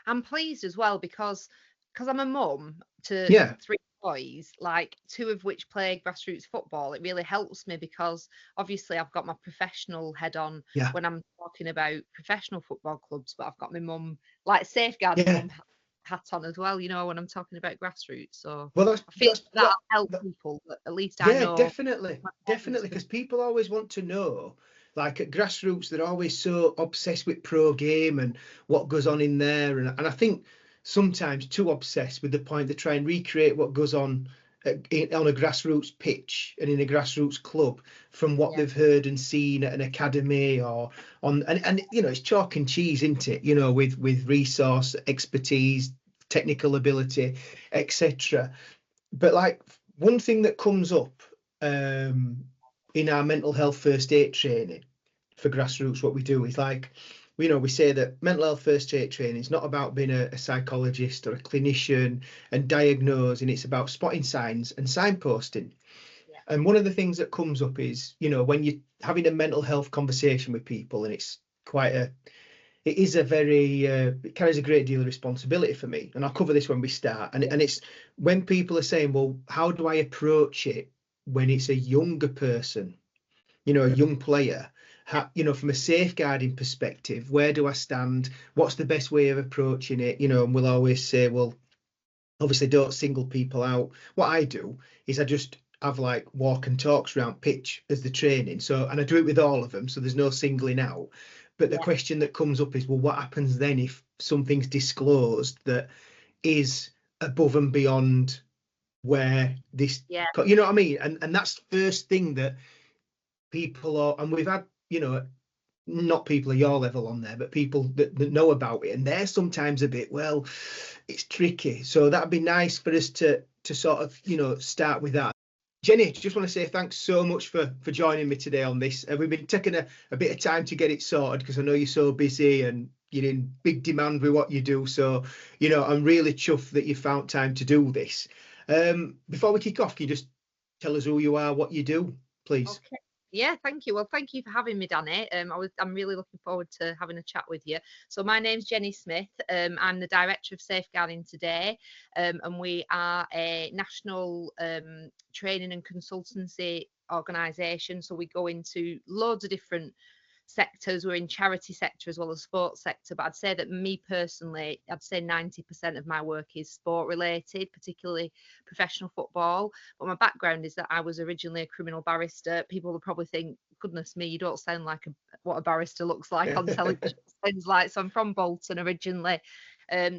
I'm pleased as well because I'm a mum to Yeah, 3 boys, like 2 of which play grassroots football. It really helps me because obviously I've got my professional head on yeah, when I'm talking about professional football clubs, but I've got my mum, like safeguarding yeah. mum hat on as well, when I'm talking about grassroots. So Well, I feel that'll help that people, but at least I yeah, know definitely, my parents definitely, can. because people always want to know. Like at grassroots, they're always so obsessed with pro game and what goes on in there, and I think sometimes too obsessed with the point they try and recreate what goes on on a grassroots pitch and in a grassroots club from what Yeah, they've heard and seen at an academy or on, and it's chalk and cheese, isn't it? With resource, expertise, technical ability, etc. But like one thing that comes up um, in our mental health first aid training for grassroots, what we do is like, we say that mental health first aid training is not about being a psychologist or a clinician and diagnosing. It's about spotting signs and signposting. yeah, And one of the things that comes up is, when you're having a mental health conversation with people, and quite a, it is a very it carries a great deal of responsibility for me, and I'll cover this when we start. And yeah, it's when people are saying, well, how do I approach it when it's a younger person, a young player, yeah, from a safeguarding perspective, where do I stand, what's the best way of approaching it, and we'll always say, well, obviously don't single people out. What I do is I just have like walk and talks around pitch as the training. So, and I do it with all of them. So there's no singling out. But the yeah, question that comes up is, well, what happens then if something's disclosed that is above and beyond where this, yeah, you know what I mean? And that's the first thing that people are, and we've had, not people of your level on there, but people that know about it, and they're sometimes a bit, well, it's tricky. So that'd be nice for us to sort of, start with that. Jenny, just want to say thanks so much for joining me today on this. We've been taking a bit of time to get it sorted because I know you're so busy and you're in big demand with what you do. So, I'm really chuffed that you found time to do this. Before we kick off, can you just tell us who you are, what you do, please? okay. Yeah, thank you. Well, thank you for having me, Danny. I'm really looking forward to having a chat with you. So my name's Jennie Smith. I'm the director of Safeguarding Today, and we are a national training and consultancy organisation. So we go into loads of different sectors. We're in charity sector as well as sports sector, but I'd say that me personally, I'd say 90% of my work is sport related, particularly professional football. But my background is that I was originally a criminal barrister. People will probably think, goodness me, you don't sound like what a barrister looks like on television. Sounds like, so I'm from Bolton originally.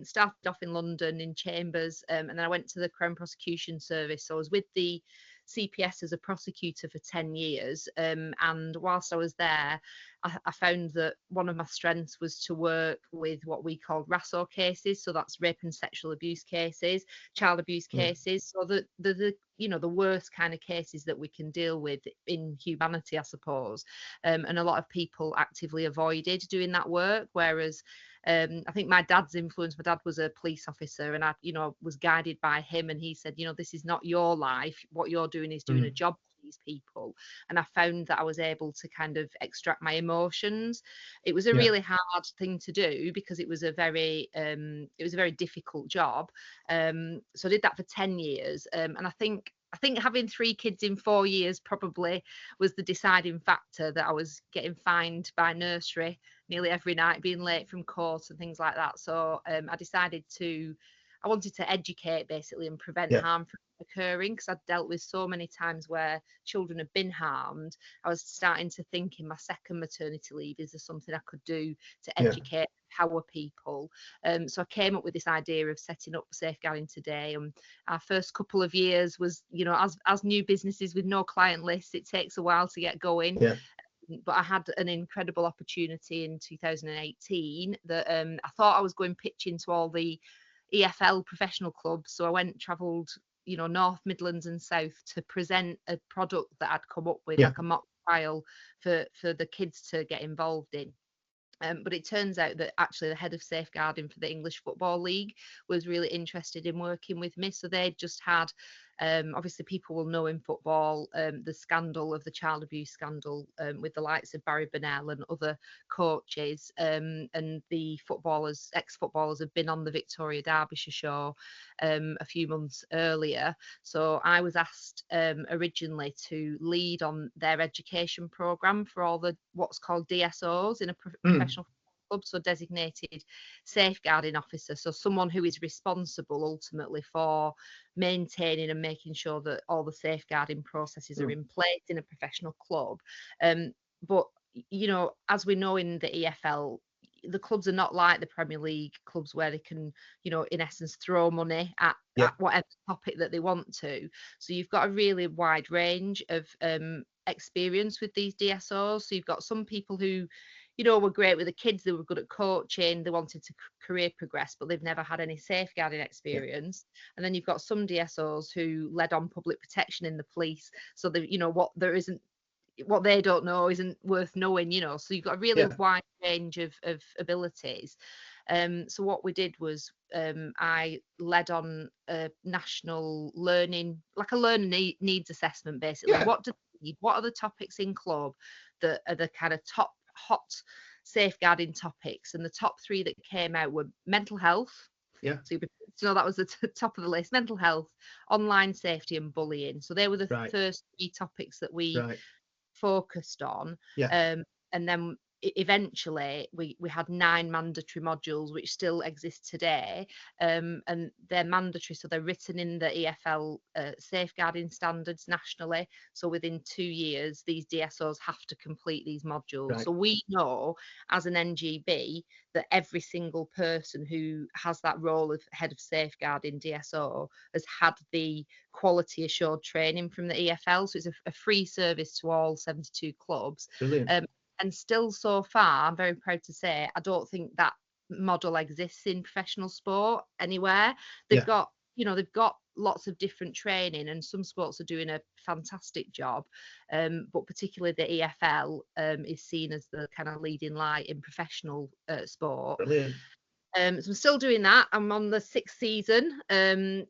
Started off in London in Chambers, and then I went to the Crown Prosecution Service. So I was with the CPS as a prosecutor for 10 years. And whilst I was there, I found that one of my strengths was to work with what we call RASO cases. So that's rape and sexual abuse cases, child abuse Yeah, cases. So the worst kind of cases that we can deal with in humanity, I suppose. And a lot of people actively avoided doing that work, whereas I think my dad's influence. My dad was a police officer, and I, was guided by him. And he said, this is not your life. What you're doing is doing a mm, job for these people. And I found that I was able to kind of extract my emotions. It was a yeah, really hard thing to do because it was a very difficult job. So I did that for 10 years, and I think having 3 kids in 4 years probably was the deciding factor that I was getting fined by nursery nearly every night, being late from court and things like that. So I wanted to educate basically and prevent yeah, harm from occurring because I'd dealt with so many times where children had been harmed. I was starting to think in my second maternity leave, is there something I could do to yeah, educate, empower people? So I came up with this idea of setting up Safeguarding Today. And our first couple of years was, as new businesses with no client lists, it takes a while to get going, yeah, but I had an incredible opportunity in 2018 that I thought I was going pitching to all the EFL professional clubs. So I travelled, North Midlands and South to present a product that I'd come up with, yeah, like a mock trial for the kids to get involved in. But it turns out that actually the head of safeguarding for the English Football League was really interested in working with me. So they'd just had Obviously, people will know in football the scandal of the child abuse scandal with the likes of Barry Burnell and other coaches, and the footballers, ex-footballers, have been on the Victoria Derbyshire show a few months earlier. So I was asked originally to lead on their education programme for all the what's called DSOs in a professional club, so designated safeguarding officer, so someone who is responsible ultimately for maintaining and making sure that all the safeguarding processes are in place in a professional club. But you know, as we know in the EFL, the clubs are not like the Premier League clubs where they can, you know, in essence throw money at whatever topic that they want to. So you've got a really wide range of experience with these DSOs. So you've got some people who, you know, were great with the kids, they were good at coaching, they wanted to career progress, but they've never had any safeguarding experience. And then you've got some DSOs who led on public protection in the police. So they, you know, what they don't know isn't worth knowing, you know. So you've got a really wide range of abilities. So what we did was I led on a national learning, like a learning needs assessment, basically. What do they need? What are the topics in club that are the kind of top hot safeguarding topics? And the top three that came out were mental health. So you'd be to know that was the top of the list: mental health, online safety, and bullying. So they were the first three topics that we focused on. And then eventually we had 9 mandatory modules which still exist today, and they're mandatory, so they're written in the EFL safeguarding standards nationally. So within 2 years these DSOs have to complete these modules. So we know as an NGB that every single person who has that role of head of safeguarding DSO has had the quality assured training from the EFL. So it's a free service to all 72 clubs. And still so far, I'm very proud to say, I don't think that model exists in professional sport anywhere. They've got, you know, they've got lots of different training, and some sports are doing a fantastic job. But particularly the EFL is seen as the kind of leading light in professional sport. So I'm still doing that. I'm on the 6th season. And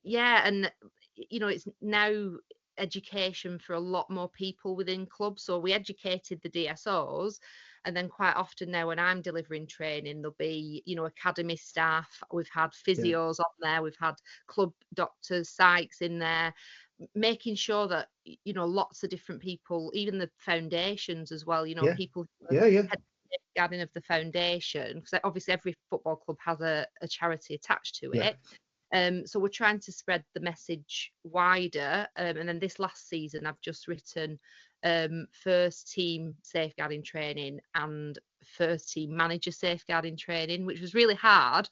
you know, it's now education for a lot more people within clubs. So we educated the DSOs, and then quite often now when I'm delivering training, there'll be, you know, academy staff, we've had physios on there, we've had club doctors, psychs in there, making sure that, you know, lots of different people, even the foundations as well, you know, people safeguarding of the foundation, because obviously every football club has a charity attached to it. So we're trying to spread the message wider. And then this last season, I've just written first team safeguarding training and first team manager safeguarding training, which was really hard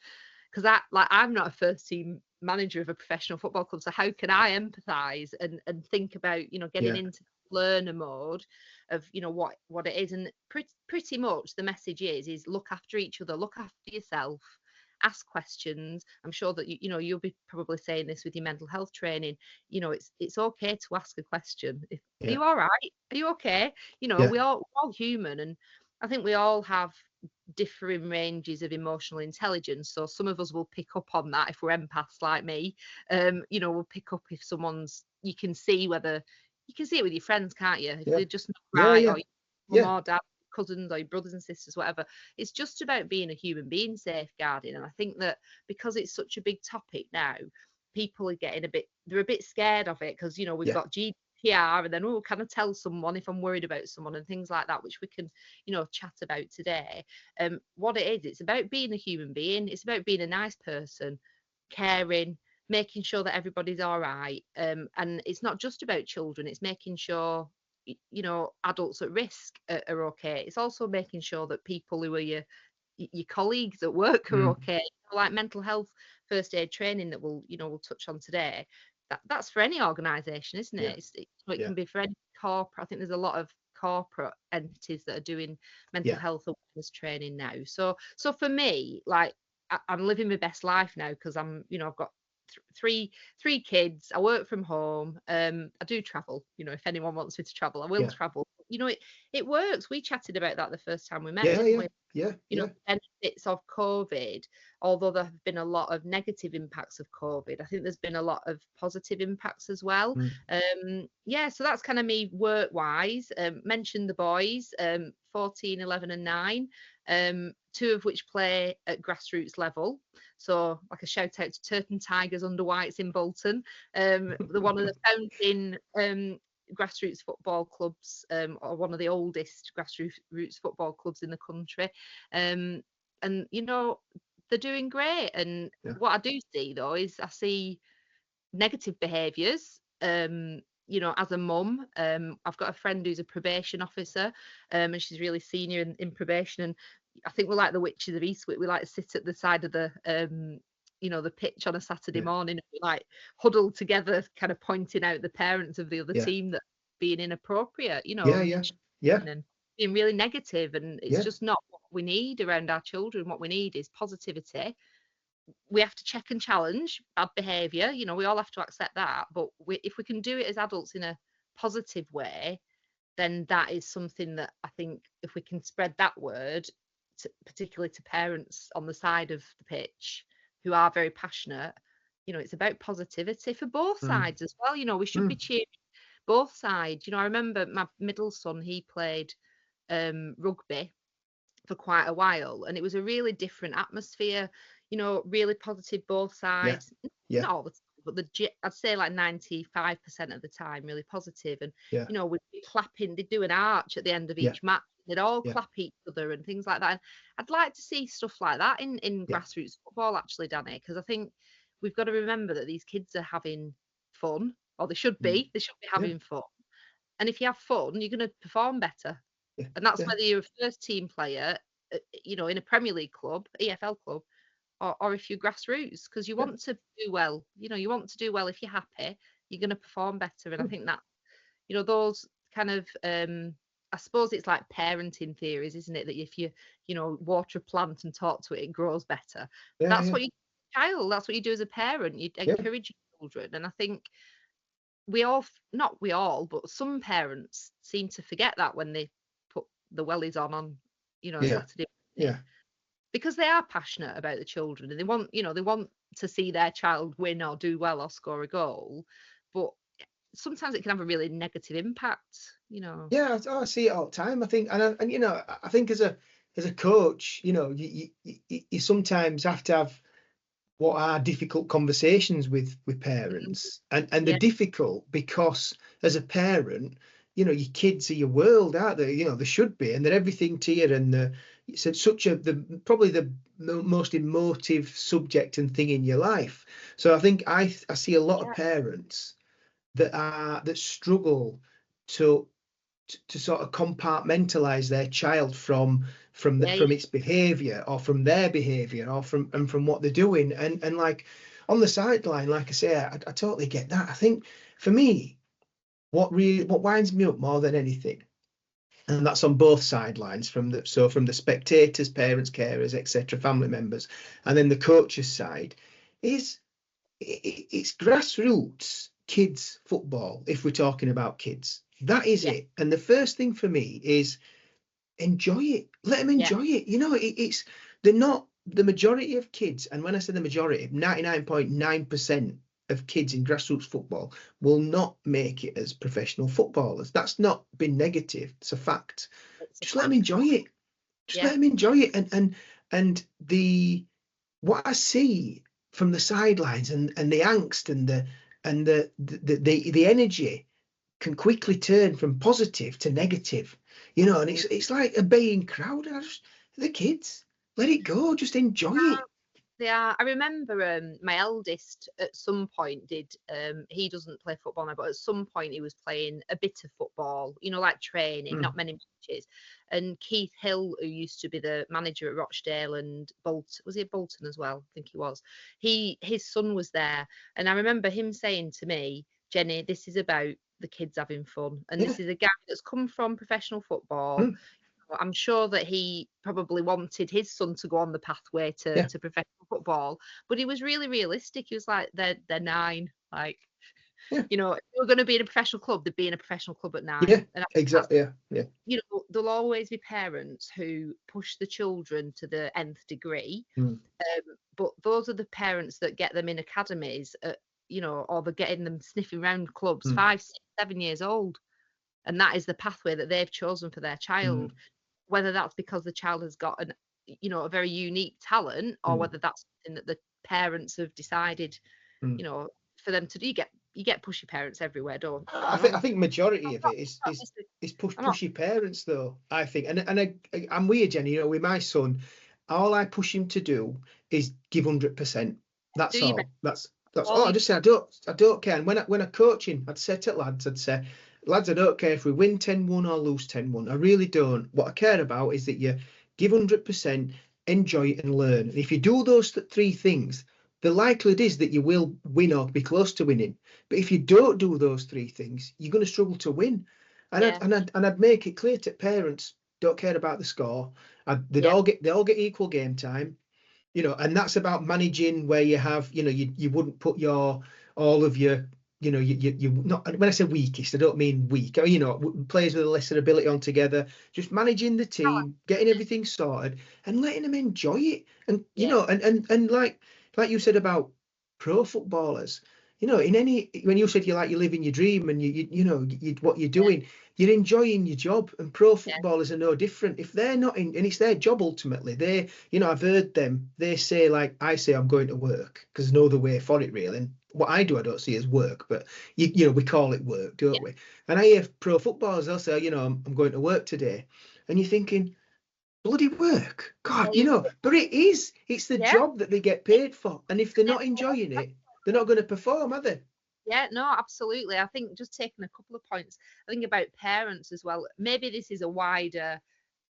because I'm not a first team manager of a professional football club. So how can I empathise and think about, you know, getting into learner mode of, you know, what it is. And pretty much the message is look after each other, look after yourself, ask questions. I'm sure that you know you'll be probably saying this with your mental health training. You know, it's okay to ask a question. Are you all right? Are you okay? You know, we're all human, and I think we all have differing ranges of emotional intelligence. So some of us will pick up on that if we're empaths like me. You know, we'll pick up if someone's. You can see it with your friends, can't you? If they're just not right, or your mum or dad, cousins or your brothers and sisters, whatever. It's just about being a human being safeguarding. And I think that because it's such a big topic now, people are getting they're a bit scared of it, because, you know, we've got GDPR, and then, oh, can I tell someone if I'm worried about someone, and things like that, which we can, you know, chat about today. What it is, it's about being a human being. It's about being a nice person, caring, making sure that everybody's all right. And it's not just about children, it's making sure, you know, adults at risk are okay. It's also making sure that people who are your colleagues at work are okay. Like mental health first aid training that we'll touch on today. That's for any organisation, isn't it? It can be for any corporate. I think there's a lot of corporate entities that are doing mental health awareness training now. So for me, like, I'm living my best life now, because I'm, you know, I've got three kids. I work from home. I do travel. You know, if anyone wants me to travel, I will travel. it works. We chatted about that the first time we met, Yeah, didn't yeah, we? yeah, yeah. Benefits of COVID, although there have been a lot of negative impacts of COVID, I think there's been a lot of positive impacts as well. Yeah, so that's kind of me work-wise. Mentioned the boys, 14, 11 and 9, two of which play at grassroots level. So like a shout out to Turton Tigers under Whites in Bolton. The one of the founding grassroots football clubs, or one of the oldest grassroots football clubs in the country. And they're doing great. And what I do see though is I see negative behaviours. As a mum, I've got a friend who's a probation officer, and she's really senior in probation. And I think we're like the witches of Eastwick. We like to sit at the side of the the pitch on a Saturday morning, and we like huddle together, kind of pointing out the parents of the other team that are being inappropriate, and being really negative. And it's just not what we need around our children. What we need is positivity. We have to check and challenge bad behaviour. We all have to accept that. But if we can do it as adults in a positive way, then that is something that I think if we can spread that word, particularly to parents on the side of the pitch who are very passionate, it's about positivity for both sides as well. We should be cheering both sides. I remember my middle son, he played rugby for quite a while, and it was a really different atmosphere, really positive both sides. Not all the time, but I'd say like 95% of the time really positive. And we'd be clapping, they'd do an arch at the end of each match, they'd all clap each other and things like that. And I'd like to see stuff like that in grassroots football, actually, Danny, because I think we've got to remember that these kids are having fun, or they should be having fun. And if you have fun, you're going to perform better. And that's whether you're a first team player, in a Premier League club, EFL club, or if you're grassroots, because you want to do well. You want to do well. If you're happy, you're going to perform better. And I think that, those kind of, I suppose it's like parenting theories, isn't it? That if you, water a plant and talk to it, it grows better. That's what you do as a child. That's what you do as a parent. You encourage your children. And I think not we all, but some parents seem to forget that when they put the wellies on Saturday morning, because they are passionate about the children and they want to see their child win or do well or score a goal, but sometimes it can have a really negative impact. I see it all the time. I think, and I think as a coach, you sometimes have to have what are difficult conversations with parents, and they're difficult because as a parent, your kids are your world, aren't they? They should be, and they're everything to you. And it's probably the most emotive subject and thing in your life. So I think I see a lot of parents that struggle to sort of compartmentalize their child from its behavior, or from their behavior, or from what they're doing, and like on the sideline, like I say, I totally get that. I think for me, what winds me up more than anything, and that's on both sidelines, from the spectators, parents, carers, etc., family members, and then the coaches side, is it's grassroots kids football. If we're talking about kids, that is it. And the first thing for me is enjoy it. Let them enjoy it. They're not the majority of kids. And when I say the majority, 99.9% of kids in grassroots football will not make it as professional footballers. That's not been negative. It's a fact. Just let them enjoy it. Let them enjoy it. And what I see from the sidelines, and the angst and the energy can quickly turn from positive to negative, and it's like a baying crowd. The kids, let it go, just enjoy it. They are. I remember my eldest at some point did, he doesn't play football now, but at some point he was playing a bit of football, like training, not many matches. And Keith Hill, who used to be the manager at Rochdale and Bolton, was he at Bolton as well? I think he was. His son was there. And I remember him saying to me, Jenny, this is about the kids having fun. And this is a guy that's come from professional football. I'm sure that he probably wanted his son to go on the pathway to professional football, but he was really realistic. He was like, they're 9, like, You know, if you're going to be in a professional club, they'd be in a professional club at 9. Yeah, And exactly. Yeah. you know, there'll always be parents who push the children to the nth degree. Mm. But those are the parents that get them in academies, you know, or they're getting them sniffing around clubs, 5, 6, 7 years old. And that is the pathway that they've chosen for their child. Whether that's because the child has got you know, a very unique talent, or whether that's something that the parents have decided, you know, for them to do. You get pushy parents everywhere, don't you? I think majority of it is pushy parents, though. I think, and I'm weird, Jenny. You know, with my son, all I push him to do is give 100%. That's all. That's all. I just say I don't care. And when I coach him, I'd say to lads, lads, I don't care if we win 10-1 or lose 10-1. I really don't. What I care about is that you give 100%, enjoy it, and learn. And if you do those 3 things, the likelihood is that you will win or be close to winning. But if you don't do those 3 things, you're going to struggle to win. And I'd make it clear to parents, don't care about the score. They all get equal game time, you know, and that's about managing where you have, you know, you wouldn't put all of your, you know, you not, when I say weakest, I don't mean weak, or, you know, players with a lesser ability on together, just managing the team, getting everything sorted and letting them enjoy it. And, you know, and like you said about pro footballers, you know, when you said you living your dream and you know, what you're doing, you're enjoying your job, and pro footballers are no different. If they're not in, and it's their job ultimately, you know, I've heard them, they say, like I say, I'm going to work, because there's no other way for it really. And what I do, I don't see as work, but you know, we call it work, don't we? And I hear pro footballers, they'll say, you know, I'm going to work today. And you're thinking, bloody work, God, you know, but it's the job that they get paid for. And if they're not enjoying it, they're not going to perform, are they? Yeah, no, absolutely. I think just taking a couple of points, I think about parents as well. Maybe this is a wider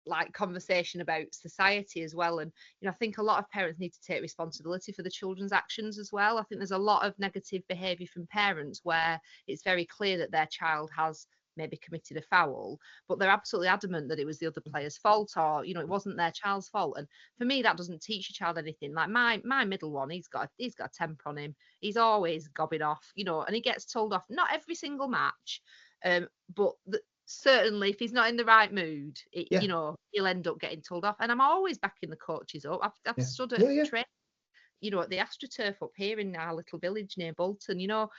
like conversation about society as well. And you know, I think a lot of parents need to take responsibility for the children's actions as well. I think there's a lot of negative behaviour from parents where it's very clear that their child has maybe committed a foul, but they're absolutely adamant that it was the other player's fault, or you know, it wasn't their child's fault. And for me, that doesn't teach a child anything. Like my middle one, he's got a temper on him. He's always gobbing off, you know, and he gets told off, not every single match, but certainly if he's not in the right mood, you know, he'll end up getting told off. And I'm always backing the coaches up. I've stood at train, you know, at the AstroTurf up here in our little village near Bolton, you know,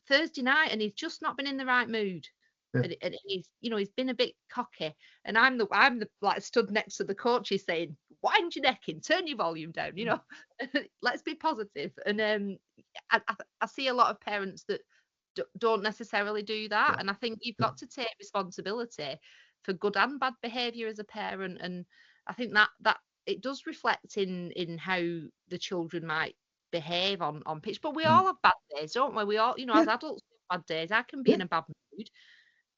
Thursday night, and he's just not been in the right mood. And he's, you know, he's been a bit cocky, and I'm the like stood next to the coaches saying, wind your neck in, turn your volume down, you know, let's be positive. And I see a lot of parents that don't necessarily do that, and I think you've got to take responsibility for good and bad behaviour as a parent. And I think that it does reflect in how the children might behave on pitch. But we all have bad days, don't we? We all, you know, as adults have bad days. I can be in a bad mood,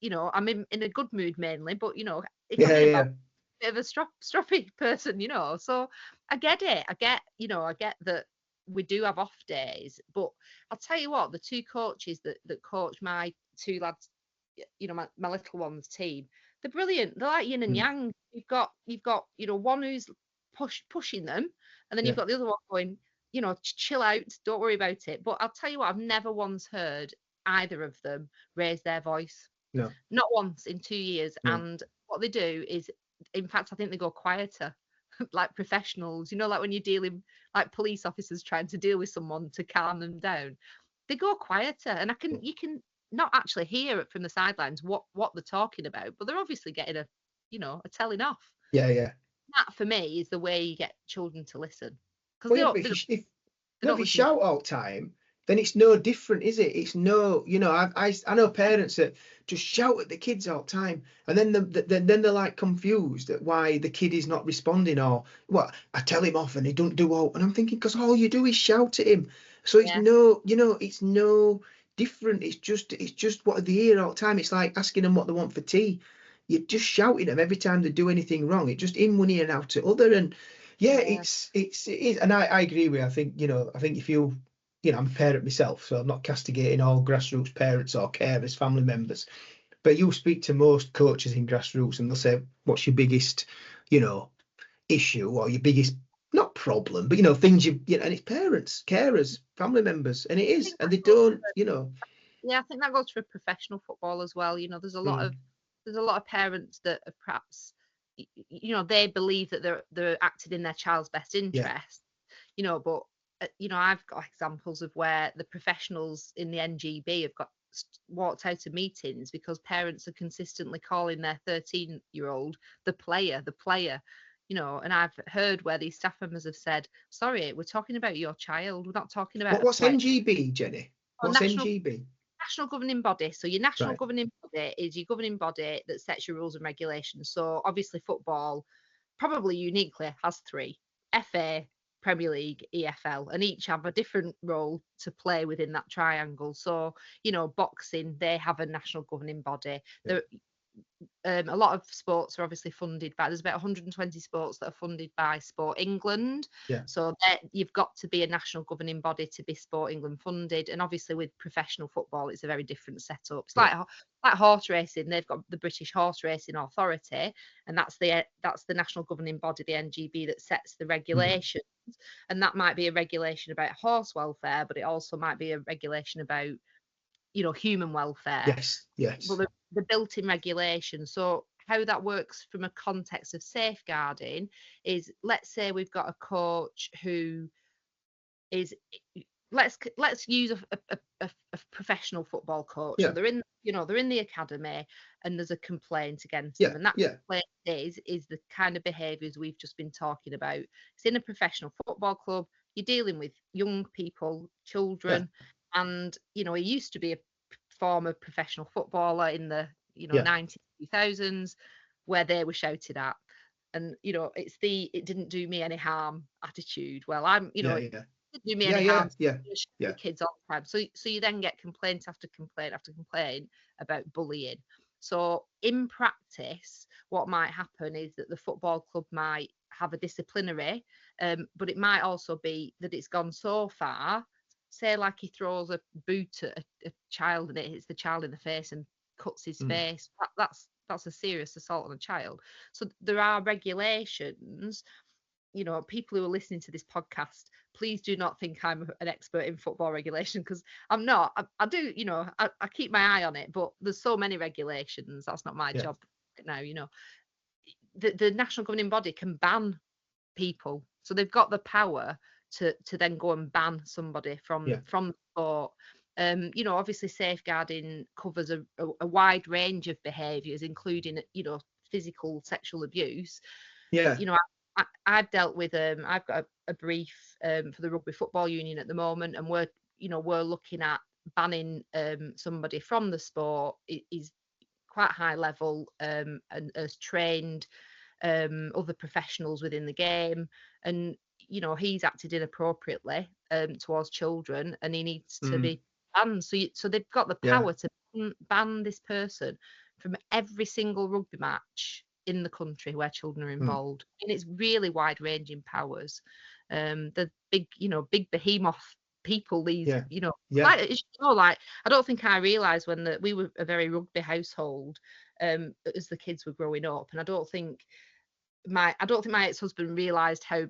you know, I'm in a good mood mainly, but you know, if I'm in a bit of a stroppy person, you know. So I get it. I get that we do have off days. But I'll tell you what, the 2 coaches that coach my 2 lads, you know, my little one's team, they're brilliant. They're like yin and yang. You've got you know, one who's pushing them, and then you've got the other one going, you know, chill out, don't worry about it. But I'll tell you what, I've never once heard either of them raise their voice. No. Not once in 2 years. No. And what they do is, in fact, I think they go quieter, like professionals, you know, like when you're dealing, like police officers trying to deal with someone to calm them down. They go quieter, and you can not actually hear it from the sidelines what they're talking about, but they're obviously getting a telling off. Yeah. That for me is the way you get children to listen. Because if you shout all the time, then it's no different, is it? It's no, you know, I know parents that just shout at the kids all the time, and then they're like confused at why the kid is not responding, or what, I tell him off and he don't do all, and I'm thinking, because all you do is shout at him. So it's no, you know, it's no different. It's just what they hear all the time. It's like asking them what they want for tea. You're just shouting at them every time they do anything wrong. It just in one ear and out to other. And it is. And I agree with you. I think, you know, if you know, I'm a parent myself, so I'm not castigating all grassroots parents or carers, family members. But you speak to most coaches in grassroots and they'll say, what's your biggest, you know, issue, or your biggest, not problem, but, you know, things you know, and it's parents, carers, family members, and it is, and they don't, you know. Yeah, I think that goes for professional football as well. There's a lot of parents that are perhaps, they believe that they're acting in their child's best Yeah. interest, but I've got examples of where the professionals in the NGB have got walked out of meetings because parents are consistently calling their 13-year-old the player, and I've heard where these staff members have said, sorry, we're talking about your child, we're not talking about What's a player. NGB, Jenny? Or What's NGB? national governing body. So your national Right. governing body is your governing body that sets your rules and regulations. So obviously football, probably uniquely, has three: FA, Premier League, EFL, and each have a different role to play within that triangle. So, boxing, they have a national governing body. Yeah. A lot of sports are obviously funded by, there's about 120 sports that are funded by Sport England. Yeah. So you've got to be a national governing body to be Sport England funded. And obviously with professional football, it's a very different setup. It's like horse racing. They've got the British Horse Racing Authority, and that's the national governing body, the NGB, that sets the regulations. And that might be a regulation about horse welfare, but it also might be a regulation about human welfare. Yes. Well, the built-in regulation. So how that works from a context of safeguarding is, let's say we've got a coach who is, let's use a professional football coach. Yeah. So they're in the academy, and there's a complaint against Yeah. them, and that Yeah. complaint is the kind of behaviours we've just been talking about. It's in a professional football club. You're dealing with young people, children, and he used to be a former professional footballer in the 90s, 2000s, where they were shouted at. And it's the "it didn't do me any harm" attitude. Well, it didn't do me any harm. The kids all the time. So you then get complaint after complaint after complaint about bullying. So in practice, what might happen is that the football club might have a disciplinary, but it might also be that it's gone so far. Say like he throws a boot at a child and it hits the child in the face and cuts his face. That's a serious assault on a child. So there are regulations. People who are listening to this podcast, please do not think I'm an expert in football regulation, because I'm not. I do, I keep my eye on it, but there's so many regulations. That's not my job now. The national governing body can ban people, so they've got the power to then go and ban somebody from the sport. Obviously safeguarding covers a wide range of behaviours, including physical, sexual abuse. I've dealt with I've got a brief for the Rugby Football Union at the moment, and we're looking at banning somebody from the sport. Is quite high level, and has trained other professionals within the game, and he's acted inappropriately towards children, and he needs to be banned. So they've got the power to ban this person from every single rugby match in the country where children are involved. And it's really wide ranging powers. The big behemoth people, these like I don't think I realised when we were a very rugby household as the kids were growing up, and I don't think my ex-husband realised how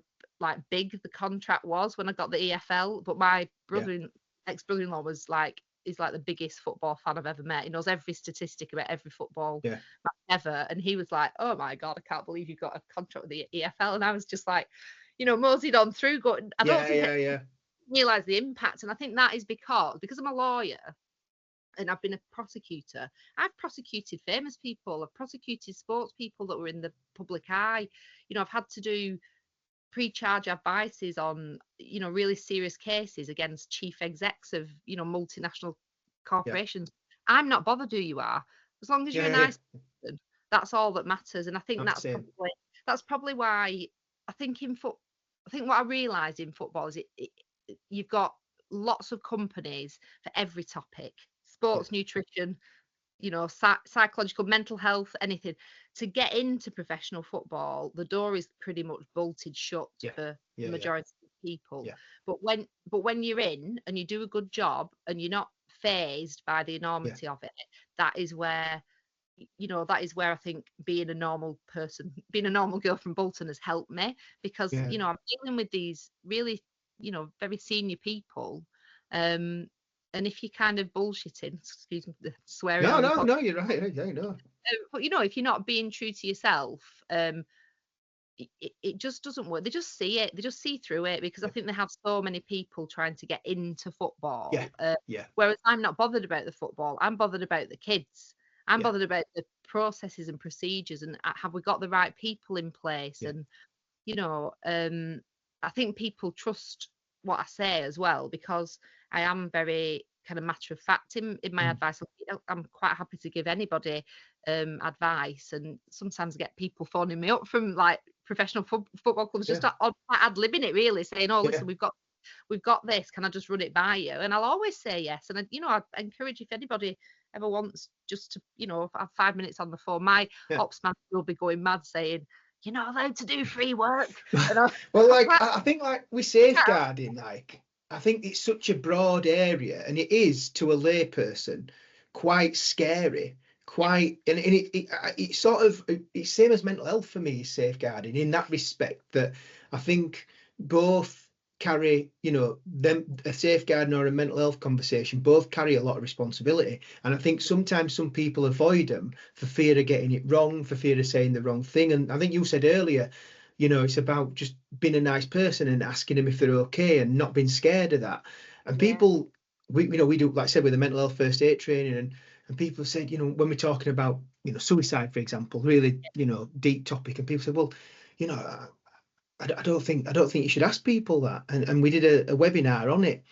big the contract was when I got the EFL. But my ex-brother-in-law is like the biggest football fan I've ever met. He knows every statistic about every football match ever, and he was like, "Oh my god, I can't believe you've got a contract with the EFL." And I was just like, moseyed on through, going, I don't think I realise the impact. And I think that is because I'm a lawyer and I've been a prosecutor. I've prosecuted famous people. I've prosecuted sports people that were in the public eye. I've had to do pre-charge advices on really serious cases against chief execs of multinational corporations. I'm not bothered who you are, as long as you're a nice person. That's all that matters. And I think that's probably why I think what I realised in football is you've got lots of companies for every topic: sports, nutrition, psychological, mental health, anything. To get into professional football, the door is pretty much bolted shut for the majority of people. But when you're in and you do a good job and you're not fazed by the enormity of it, that is where I think being a normal girl from Bolton has helped me, because I'm dealing with these really very senior people, if you're kind of bullshitting, excuse me the swearing No, on the no, pod, no, you're right. Yeah, no. but if you're not being true to yourself, it just doesn't work. They just see it. They just see through it, because I Yeah, think they have so many people trying to get into yeah, football. yeah, Whereas I'm not bothered about the football. I'm bothered about the kids. I'm yeah, bothered about the processes and procedures, and have we got the right people in place? yeah, And I think people trust what I say as well, because I am very kind of matter of fact in my mm, advice. I'm quite happy to give anybody advice, and sometimes get people phoning me up from like professional football clubs, yeah, just ad-libbing it, really, saying, "Oh, yeah, listen, we've got this. Can I just run it by you?" And I'll always say yes. And I encourage, if anybody ever wants just to have 5 minutes on the phone, my yeah. ops man will be going mad saying, "You're not allowed to do free work." And I'm Well, like quite I think like with safeguarding, like I think it's such a broad area, and it is to a layperson quite scary, yeah, quite, and it's sort of it's same as mental health for me, safeguarding in that respect, that I think both carry, them, a safeguarding or a mental health conversation, both carry a lot of responsibility, and I think sometimes some people avoid them for fear of getting it wrong, for fear of saying the wrong thing. And I think you said earlier, it's about just being a nice person and asking them if they're okay and not being scared of that. And yeah, people, we do, like I said, with the mental health first aid training, and people said, when we're talking about, suicide, for example, really, deep topic, and people said, well, you know, I don't think you should ask people that. And we did a webinar on it,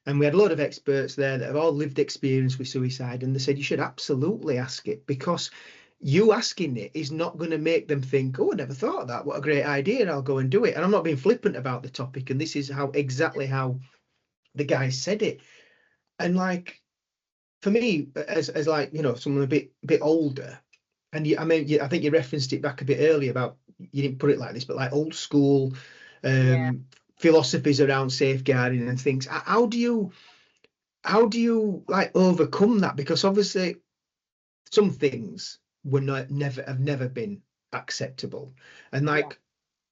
and we had a lot of experts there that have all lived experience with suicide, and they said you should absolutely ask it, because you asking it is not going to make them think, oh, I never thought of that, what a great idea, I'll go and do it. And I'm not being flippant about the topic, and this is exactly how the guy said it. And like, for me, as like, someone a bit older, and I think you referenced it back a bit earlier about, you didn't put it like this, but like old school yeah. philosophies around safeguarding and things. How do you like overcome that? Because obviously some things have never been acceptable, and Yeah. like,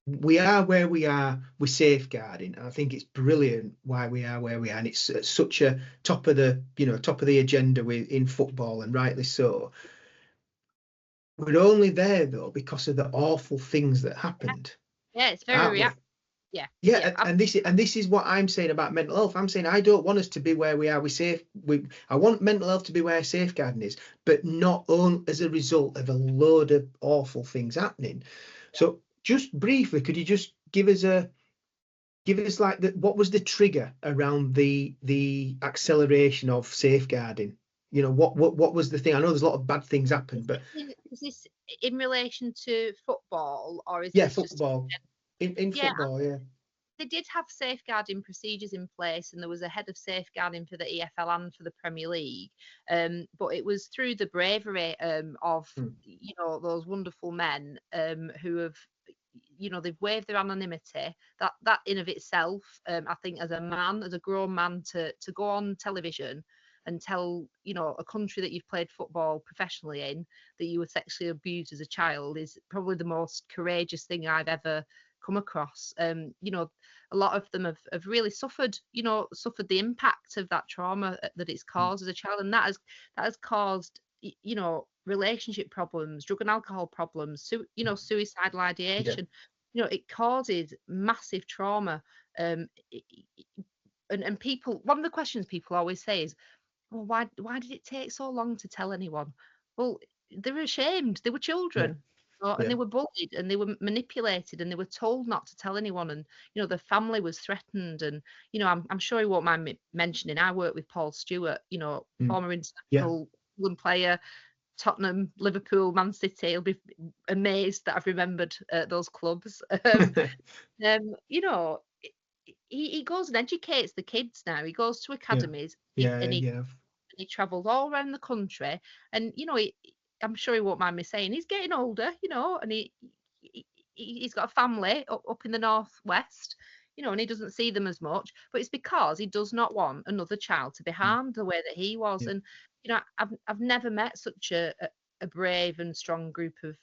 we are where we are with safeguarding, and I think it's brilliant why we are where we are, and it's at such a top of the agenda in football, and rightly so. We're only there though because of the awful things that happened, Yeah, it's very aren't we? reactive. Yeah, Yeah, yeah, and this is what I'm saying about mental health. I'm saying I don't want us to be where we are with I want mental health to be where safeguarding is, but not on as a result of a load of awful things happening. So just briefly, could you just give us like what was the trigger around the acceleration of safeguarding? What was the thing? I know there's a lot of bad things happen, but is this in relation to football, or is yeah, this just? football. In Yeah, football, yeah. they did have safeguarding procedures in place, and there was a head of safeguarding for the EFL and for the Premier League. But it was through the bravery of Hmm. those wonderful men who have they've waived their anonymity. That in of itself, I think, as a grown man, to go on television and tell a country that you've played football professionally in that you were sexually abused as a child is probably the most courageous thing I've ever come across. A lot of them have really suffered the impact of that trauma that it's Hmm. caused as a child, and that has caused relationship problems, drug and alcohol problems, suicidal Yeah, ideation. It causes massive trauma. um and people, one of the questions people always say is, well, why did it take so long to tell anyone? Well, they were ashamed. They were yeah, children, and yeah, they were bullied, and they were manipulated, and they were told not to tell anyone. And the family was threatened. And I'm sure you won't mind me mentioning, I work with Paul Stewart, mm, former yeah. international England player, Tottenham, Liverpool, Man City. He'll be amazed that I've remembered those clubs. You know, he goes and educates the kids now. He goes to Yeah, academies, yeah, and yeah, he travels all around the country. And I'm sure he won't mind me saying, he's getting older, and he's got a family up in the northwest, and he doesn't see them as much. But it's because he does not want another child to be mm, harmed the way that he was. yeah, And I've never met such a brave and strong group of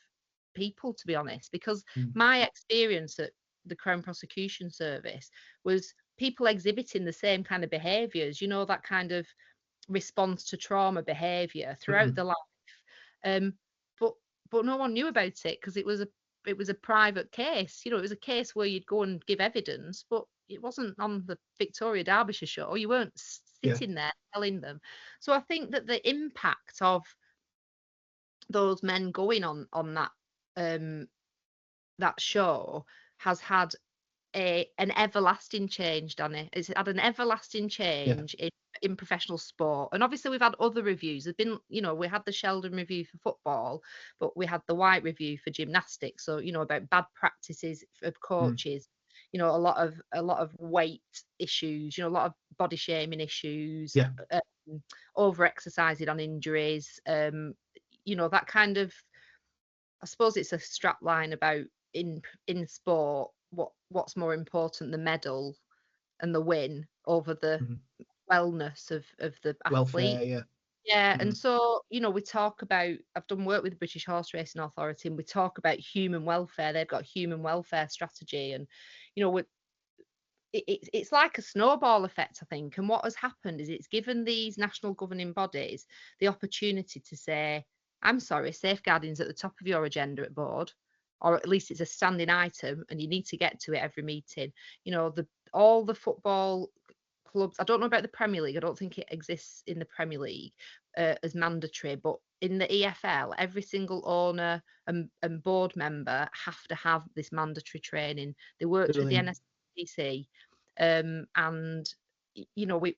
people, to be honest, because mm, my experience at the Crown Prosecution Service was people exhibiting the same kind of behaviours, you know, that kind of response to trauma behaviour throughout the life. Um, but no one knew about it because it was a private case. You know, it was a case where you'd go and give evidence, but it wasn't on the Victoria Derbyshire show. You weren't sitting there telling them. So I think that the impact of those men going on that show has had an everlasting change, Danny. It's had an everlasting change in professional sport. And obviously we've had other reviews. There's been, you know, we had the Sheldon review for football, but we had the White review for gymnastics. So, you know, about bad practices of coaches, you know, a lot of weight issues, you know, a lot of body shaming issues, over exercising on injuries, you know, that kind of, I suppose it's a strap line about in sport, what's more important, the medal and the win over the wellness of the athlete. Welfare, And so, you know, we talk about, I've done work with the British Horse Racing Authority, and we talk about human welfare. They've got a human welfare strategy, and you know, it's like a snowball effect, I think. And what has happened is it's given these national governing bodies the opportunity to say, I'm sorry, safeguarding's at the top of your agenda at board, or at least it's a standing item and you need to get to it every meeting. You know, all the football clubs, I don't know about the Premier League, I don't think it exists in the Premier League as mandatory, but in the EFL, every single owner and board member have to have this mandatory training. They worked with the NSPC, and you know, we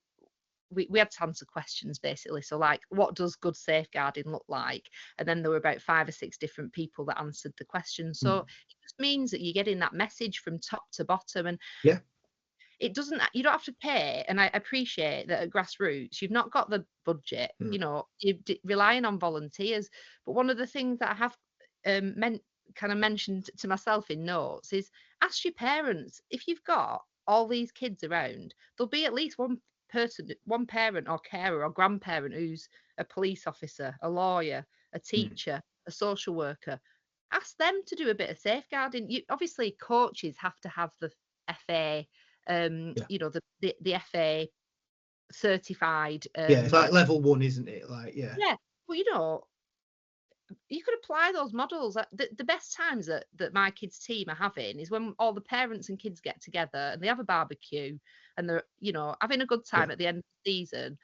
had to answer questions basically. So like, what does good safeguarding look like? And then there were about 5 or 6 different people that answered the question. So it just means that you're getting that message from top to bottom. And it doesn't, you don't have to pay. And I appreciate that at grassroots, you've not got the budget, you know, you're relying on volunteers. But one of the things that I have kind of mentioned to myself in notes is ask your parents, if you've got all these kids around, there'll be at least one person, one parent or carer or grandparent who's a police officer, a lawyer, a teacher, a social worker. Ask them to do a bit of safeguarding. Obviously coaches have to have the FA, you know, the FA certified. It's like level 1, isn't it? Like, well, you know, you could apply those models. The best times that my kids' team are having is when all the parents and kids get together and they have a barbecue and they're, you know, having a good time at the end of the season.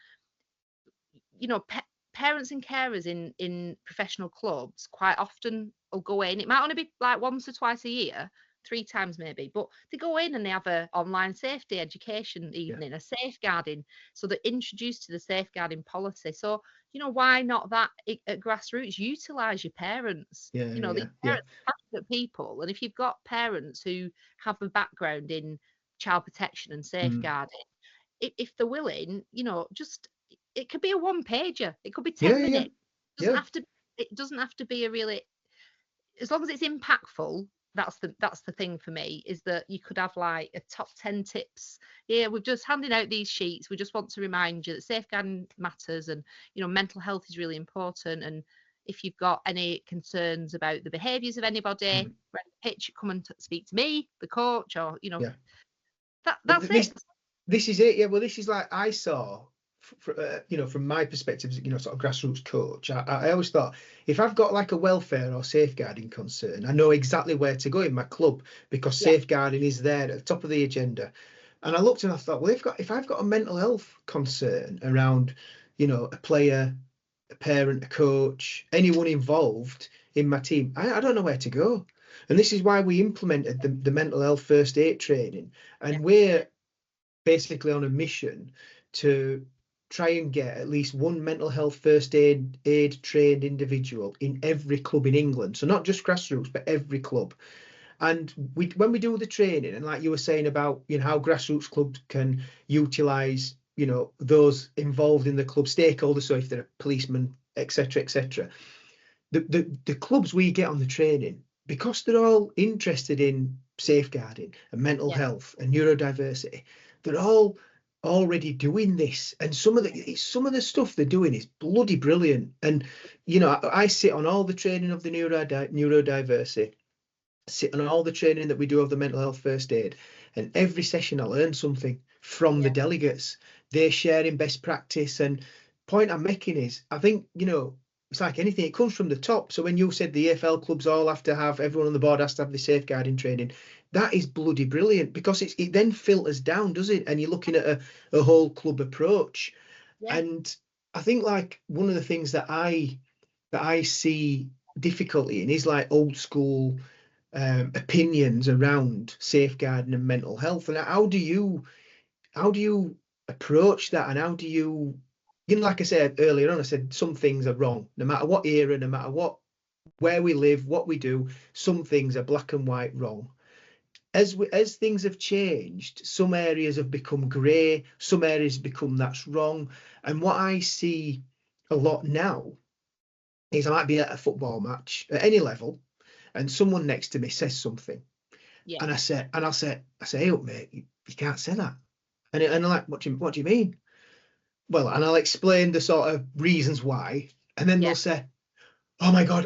You know, parents and carers in professional clubs quite often will go in. It might only be like once or twice a year, 3 times maybe, but they go in and they have a online safety education evening, a safeguarding, so they're introduced to the safeguarding policy. So, you know, why not that at grassroots? Utilize your parents. You know, the parents are passionate people, and if you've got parents who have a background in child protection and safeguarding, if they're willing, you know, just, it could be a 1-pager, it could be 10 minutes. It doesn't have to be a really, as long as it's impactful. That's the thing for me, is that you could have like a top 10 tips. We're just handing out these sheets. We just want to remind you that safeguarding matters, and you know, mental health is really important. And if you've got any concerns about the behaviours of anybody around the pitch, come and speak to me, the coach, or you know, that's it. This is it. Well, this is like I saw. You know, from my perspective, you know, sort of grassroots coach, I always thought, if I've got like a welfare or safeguarding concern, I know exactly where to go in my club, because safeguarding is there at the top of the agenda. And I looked and I thought, well, if I've got a mental health concern around, you know, a player, a parent, a coach, anyone involved in my team, I don't know where to go. And this is why we implemented the mental health first aid training. And we're basically on a mission to try and get at least one mental health first aid trained individual in every club in England. So not just grassroots, but every club. And when we do the training, and like you were saying about, you know, how grassroots clubs can utilize, you know, those involved in the club stakeholders, so if they're a policeman, etc., the clubs we get on the training, because they're all interested in safeguarding and mental health and neurodiversity, they're all already doing this. And some of the stuff they're doing is bloody brilliant. And you know, I sit on all the training of the neurodiversity sit on all the training that we do of the mental health first aid, and every session I learn something from the delegates. They're sharing best practice, and point I'm making is, I think, it's like anything, it comes from the top. So when you said the AFL clubs all have to have, everyone on the board has to have the safeguarding training, that is bloody brilliant, because it then filters down, does it? And you're looking at a whole club approach. And I think, like, one of the things that I see difficulty in is like old school opinions around safeguarding and mental health. And how do you approach that? And how do you, like I said earlier on, I said some things are wrong, no matter what era, no matter where we live, what we do, some things are black and white wrong. As things have changed, some areas have become grey, some areas become that's wrong. And what I see a lot now is, I might be at a football match at any level, and someone next to me says something, and I'll say, hey, up, mate, you can't say that. And I'm like, what do you mean? Well, and I'll explain the sort of reasons why, and then they'll say, oh my God,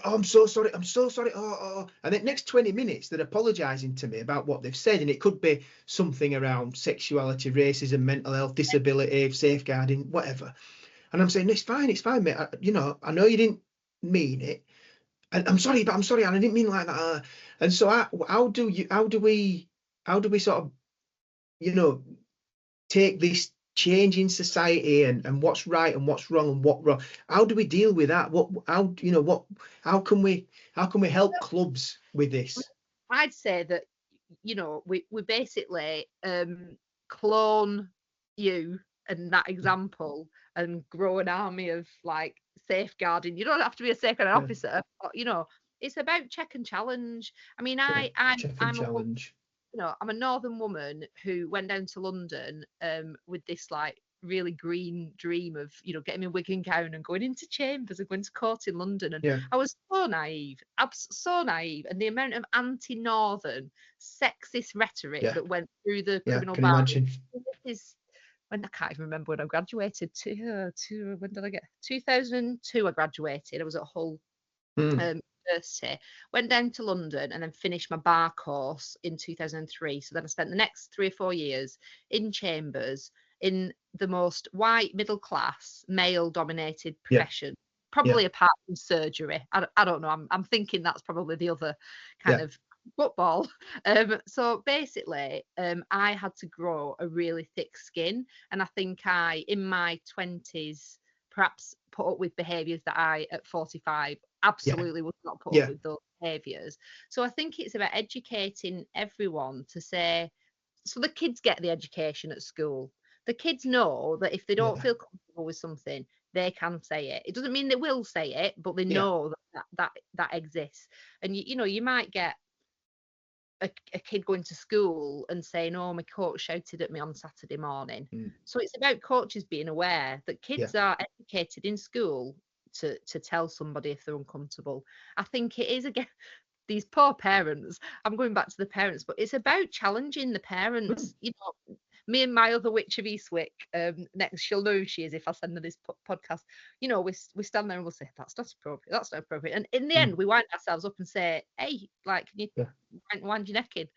I'm so sorry, and then next 20 minutes they're apologising to me about what they've said, and it could be something around sexuality, racism, mental health, disability, safeguarding, whatever. And I'm saying, it's fine, mate. I know you didn't mean it, and I'm sorry, and I didn't mean like that. And so, how do we sort of, take this change in society and what's right and what's wrong and what wrong? How do we deal with that? How can we help clubs with this? I'd say that, we basically clone you and that example and grow an army of like safeguarding. You don't have to be a safeguarding officer, but, it's about check and challenge. I mean, I'm challenge. I'm a northern woman who went down to London with this like really green dream of, getting my wig and gown and going into chambers and going to court in London. And I was so naive, so naive. And the amount of anti-northern sexist rhetoric that went through the criminal can bar. imagine. This when I can't even remember when I graduated. When did I get? 2002 I graduated. I was at Hull university, went down to London and then finished my bar course in 2003. So then I spent the next 3 or 4 years in chambers in the most white, middle class, male dominated profession, probably apart from surgery. I don't know. I'm thinking that's probably the other kind of football. So basically, I had to grow a really thick skin. And I think I, in my 20s, perhaps put up with behaviours that I, at 45, absolutely would not put up with those behaviours. So I think it's about educating everyone to say, so the kids get the education at school. The kids know that if they don't feel comfortable with something, they can say it. It doesn't mean they will say it, but they know that exists. And you might get a kid going to school and saying, oh, my coach shouted at me on Saturday morning. So it's about coaches being aware that kids are educated in school to tell somebody if they're uncomfortable. I think it is, again, these poor parents. I'm going back to the parents, but it's about challenging the parents. Me and my other witch of Eastwick, next, she'll know who she is if I send her this podcast. We stand there and we'll say, that's not appropriate, that's not appropriate. And in the end, we wind ourselves up and say, hey, like, can you wind your neck in?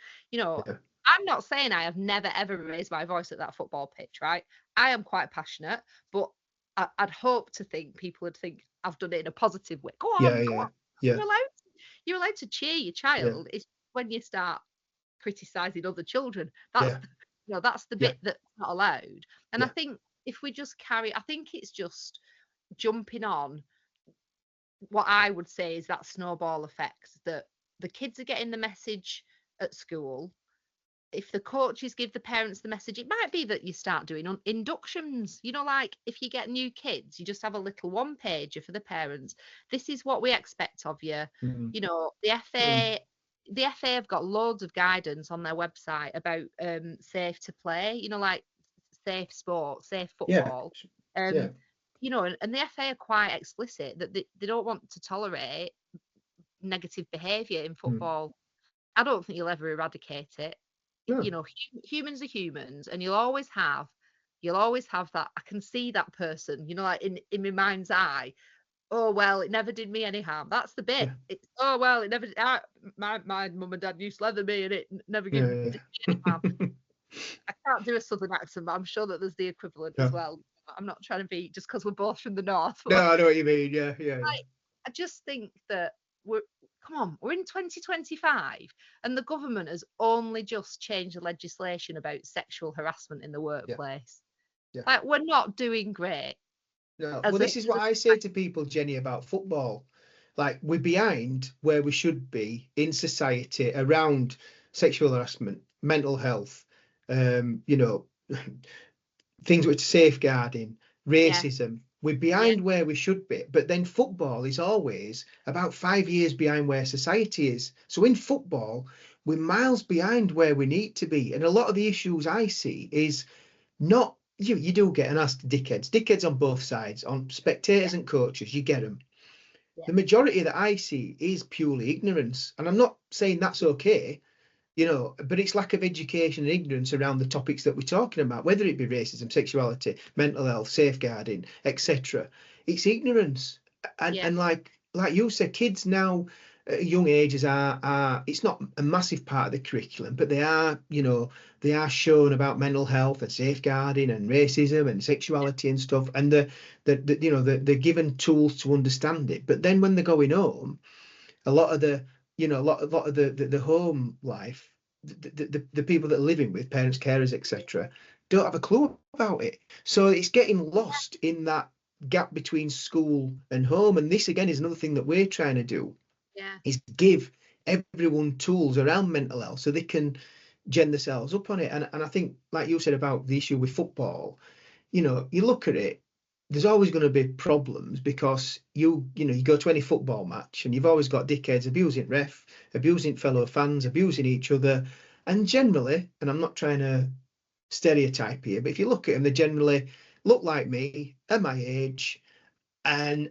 I'm not saying I have never, ever raised my voice at that football pitch, right? I am quite passionate, but I'd hope to think people would think I've done it in a positive way. Go on, go on. You're allowed to cheer your child. It's when you start criticising other children. That's the bit that's not allowed. And I think if we just I think it's just jumping on what I would say is that snowball effect, that the kids are getting the message at school. If the coaches give the parents the message, it might be that you start doing inductions. Like if you get new kids, you just have a little one pager for the parents. This is what we expect of you. The FA have got loads of guidance on their website about safe to play, like safe sport, safe football. And the FA are quite explicit that they don't want to tolerate negative behaviour in football. I don't think you'll ever eradicate it. Humans are humans, and you'll always have that. I can see that person, like in my mind's eye, oh well, it never did me any harm. That's the bit. Yeah, It's, oh well, it never did. My mum and dad used to leather me, and it never did yeah, me any harm. yeah. I can't do a southern accent, but I'm sure that there's the equivalent as No, well. I'm not trying to be just because we're both from the north. no, But I know what you mean. Yeah, yeah, yeah, I just think that come on, we're in 2025, and the government has only just changed the legislation about sexual harassment in the yeah, workplace. yeah. Like, we're not doing great No, well, as a, this is what I say to people, Jenny, about football. Like, we're behind where we should be in society around sexual harassment, mental health, you know, things which safeguarding, yeah, racism. We're yeah, behind where we should be. But then football is always about 5 years behind where society is. So in football, we're miles behind where we need to be. And a lot of the issues I see is not, you do get an asked dickheads on both sides, on yeah, spectators and coaches, you get them. yeah, The majority that I see is purely ignorance. And I'm not saying that's okay, but it's lack of education and ignorance around the topics that we're talking about, whether it be racism, sexuality, mental health, safeguarding, etc. It's ignorance. And yeah, and like you said, kids now at young ages are it's not a massive part of the curriculum, but they are shown about mental health and safeguarding and racism and sexuality and stuff, and they're given tools to understand it. But then when they're going home, a lot of the home life, the people that are living with parents, carers, etc., don't have a clue about it. So it's getting lost in that gap between school and home. And this again is another thing that we're trying to do, yeah, is give everyone tools around mental health so they can gen themselves up on it. And I think, like you said about the issue with football, you look at it, there's always going to be problems because you go to any football match and you've always got dickheads abusing ref, abusing fellow fans, abusing each other. And generally, and I'm not trying to stereotype here, but if you look at them, they generally look like me at my age. And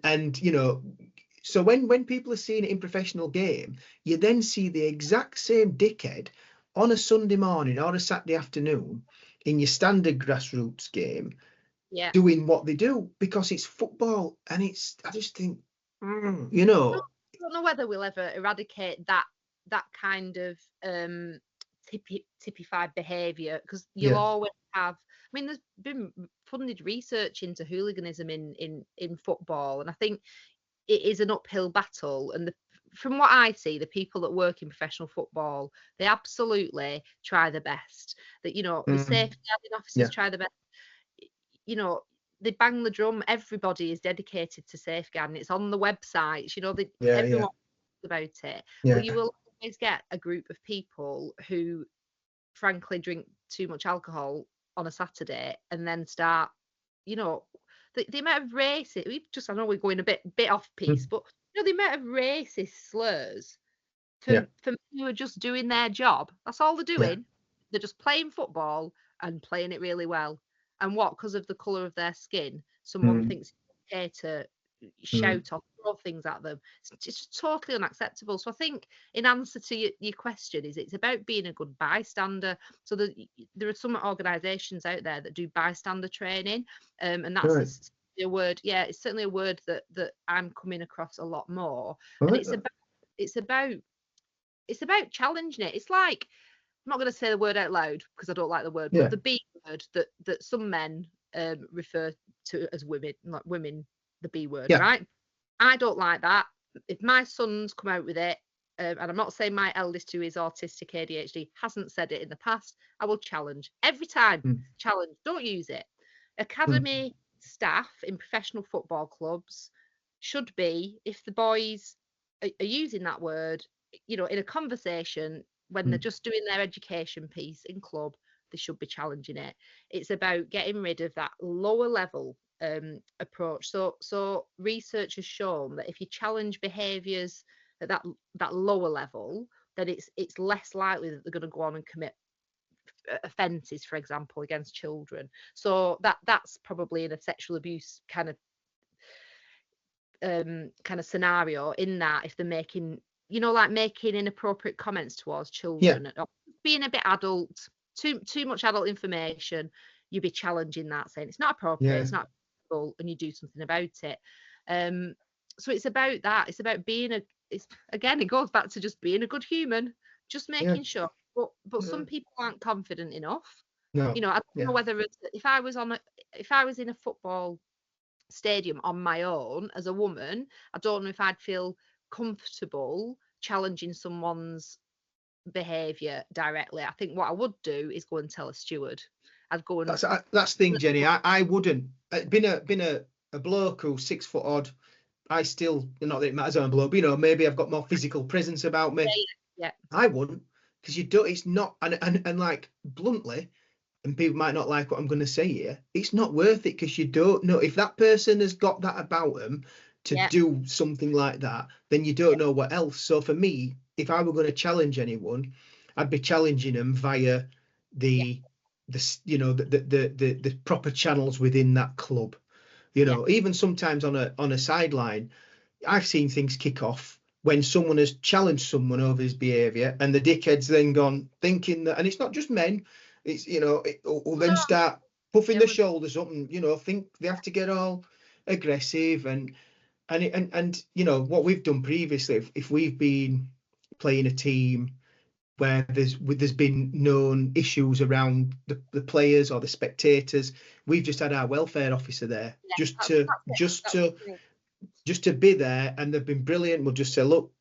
so when people are seeing it in professional game, you then see the exact same dickhead on a Sunday morning or a Saturday afternoon in your standard grassroots game yeah. doing what they do, because it's football. And I just think, I don't know whether we'll ever eradicate that kind of typified behaviour, because you'll yeah, always have. I mean, there's been funded research into hooliganism in football, and I think it is an uphill battle. And from what I see, the people that work in professional football, they absolutely try their best. That the mm, safeguarding officers yeah, try their best. You know, they bang the drum. Everybody is dedicated to safeguarding. It's on the websites. yeah, yeah, Everyone talks about it. But yeah, you will always get a group of people who, frankly, drink too much alcohol on a Saturday and then start, you know, the amount of racist. I know we're going a bit off piece, mm, but the amount of racist slurs yeah, from who are just doing their job. That's all they're yeah, doing. They're just playing football and playing it really well. And what, because of the colour of their skin, someone mm, thinks it's okay to mm, shout or throw things at them. It's just totally unacceptable. So I think, in answer to your question, it's about being a good bystander. So there are some organisations out there that do bystander training, and that's right, a word. Yeah, it's certainly a word that I'm coming across a lot more. I And like it's that. about it's about it's about challenging it. It's like, I'm not going to say the word out loud because I don't like the word, but Yeah, the B word that some men refer to as women, like women, the B word, yeah, right? I don't like that. If my son's come out with it, and I'm not saying my eldest, who is autistic ADHD, hasn't said it in the past, I will challenge every time. mm, Challenge, don't use it. mm, Academy staff in professional football clubs should be, if the boys are using that word, in a conversation when they're mm, just doing their education piece in club, they should be challenging it. It's about getting rid of that lower level approach. So research has shown that if you challenge behaviours at that lower level, then it's less likely that they're going to go on and commit offences, for example, against children. So that's probably in a sexual abuse kind of scenario, in that if they're making, like making inappropriate comments towards yeah, children, or being a bit adult, too much adult information, you'd be challenging that, saying it's not appropriate, yeah, it's not acceptable, and you do something about it. um so it's about that. It's about being again, it goes back to just being a good human, just Yeah. making sure. But some people aren't confident enough. No. I don't Yeah. know whether if I was in a football stadium on my own as a woman, I don't know if I'd feel comfortable challenging someone's behaviour directly. I think what I would do is go and tell a steward. I'd go and That's the thing, Jenny. I wouldn't. Been a bloke who's 6 foot odd. I still, not that it matters, I'm a bloke, but maybe I've got more physical presence about me. yeah. I wouldn't, because you don't. It's not, and like bluntly, and people might not like what I'm going to say here. It's not worth it, because you don't know if that person has got that about them to do something like that. Then you don't know what else. So for me, if I were going to challenge anyone, I'd be challenging them via the the proper channels within that club. Even sometimes on a sideline, I've seen things kick off when someone has challenged someone over his behaviour, and the dickhead's then gone thinking that, and it's not just men, it's will then start puffing their shoulders up and think they have to get all aggressive and what we've done previously, if we've been playing a team where there's been known issues around the players or the spectators, we've just had our welfare officer there just to be there, and they've been brilliant. We'll just say, look,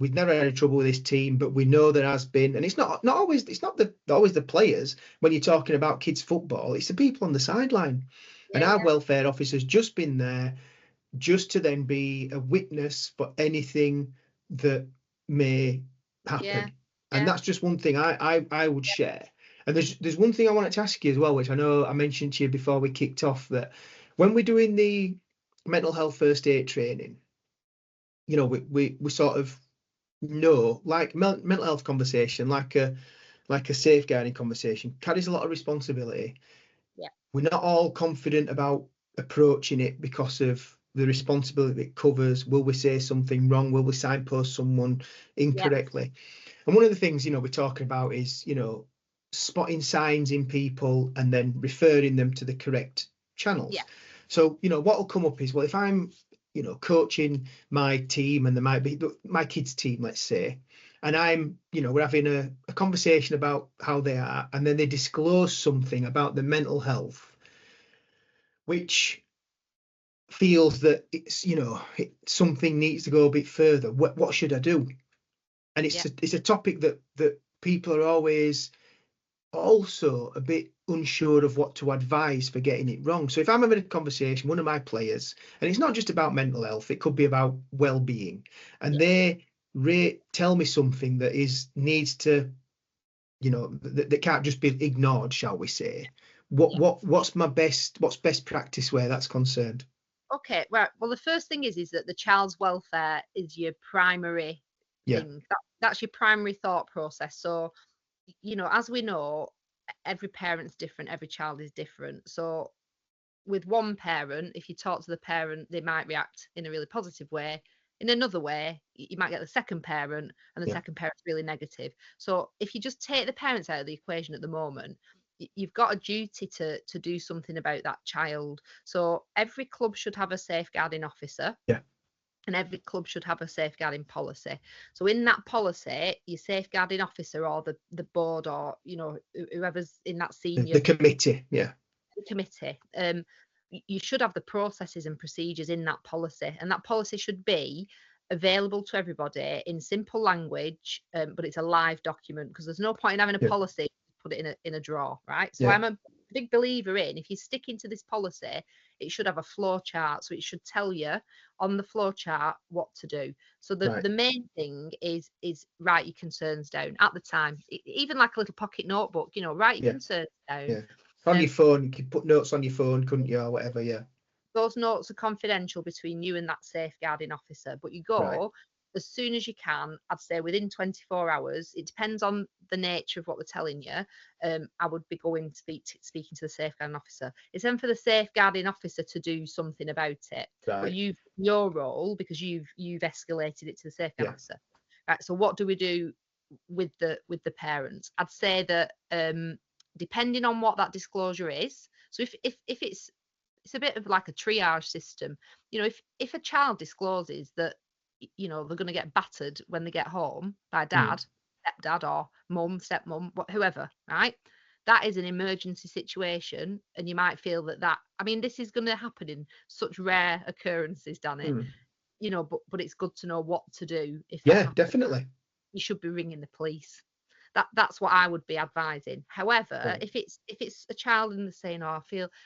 we've never had any trouble with this team, but we know there has been, and it's not always the players. When you're talking about kids football, it's the people on the sideline, and our welfare officer's just been there just to then be a witness for anything that may happen. And that's just one thing I would share. And there's one thing I wanted to ask you as well, which I know I mentioned to you before we kicked off, that when we're doing the mental health first aid training, we sort of know, like mental health conversation, like a safeguarding conversation, carries a lot of responsibility. We're not all confident about approaching it because of the responsibility it covers. Will we say something wrong? Will we signpost someone incorrectly? And one of the things we're talking about is spotting signs in people and then referring them to the correct channels. So what will come up is, well, if I'm coaching my team, and there might be my kids' team, let's say, and I'm we're having a conversation about how they are, and then they disclose something about the mental health which feels that it's something needs to go a bit further. What should I do? And it's a topic that people are always also a bit unsure of what to advise for getting it wrong. So if I'm having a conversation, one of my players, and it's not just about mental health, it could be about well-being, and they tell me something that needs to that can't just be ignored, shall we say. What's best practice where that's concerned? Okay, right. Well, the first thing is that the child's welfare is your primary thing. That's your primary thought process. So, as we know, every parent's different, every child is different. So with one parent, if you talk to the parent, they might react in a really positive way. In another way, you might get the second parent, and the second parent's really negative. So if you just take the parents out of the equation at the moment, you've got a duty to do something about that child. So every club should have a safeguarding officer. And every club should have a safeguarding policy. So in that policy, your safeguarding officer or the board, or whoever's in that senior the committee, you should have the processes and procedures in that policy, and that policy should be available to everybody in simple language, but it's a live document, because there's no point in having a policy, put it in a drawer, right? So I'm a big believer in, if you're sticking to this policy, it should have a flow chart, so it should tell you on the flow chart what to do. So the main thing is write your concerns down at the time, even like a little pocket notebook, write your concerns down. On your phone, you could put notes on your phone, couldn't you, or whatever. Those notes are confidential between you and that safeguarding officer, but you go as soon as you can. I'd say within 24 hours. It depends on the nature of what they're telling you. I would be going to speaking to the safeguarding officer. It's then for the safeguarding officer to do something about it. But your role, because you've escalated it to the safeguarding officer. Right. So what do we do with the parents? I'd say that depending on what that disclosure is. So if it's it's a bit of like a triage system. You know, if a child discloses that, you know, they're going to get battered when they get home by dad, stepdad, or mum, stepmum, whoever, right? That is an emergency situation, and you might feel that I mean, this is going to happen in such rare occurrences, Danny. You know, but it's good to know what to do if that happens. Definitely. You should be ringing the police. That's what I would be advising. However, if it's a child and they're saying, "Oh,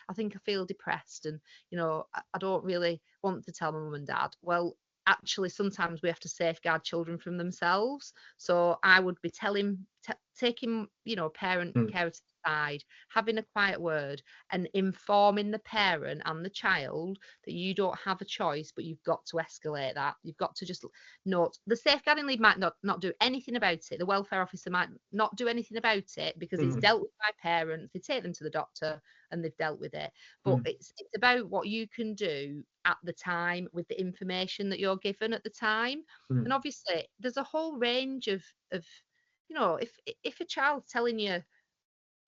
I think I feel depressed, and you know, I don't really want to tell my mum and dad." Well, actually, sometimes we have to safeguard children from themselves. So I would be taking, you know, parent care to the side, having a quiet word, and informing the parent and the child that you don't have a choice, but you've got to escalate that. You've got to just note. The safeguarding lead might not do anything about it. The welfare officer might not do anything about it because it's dealt with by parents. They take them to the doctor and they've dealt with it. But it's about what you can do at the time with the information that you're given at the time. And obviously there's a whole range of you know, if a child's telling you,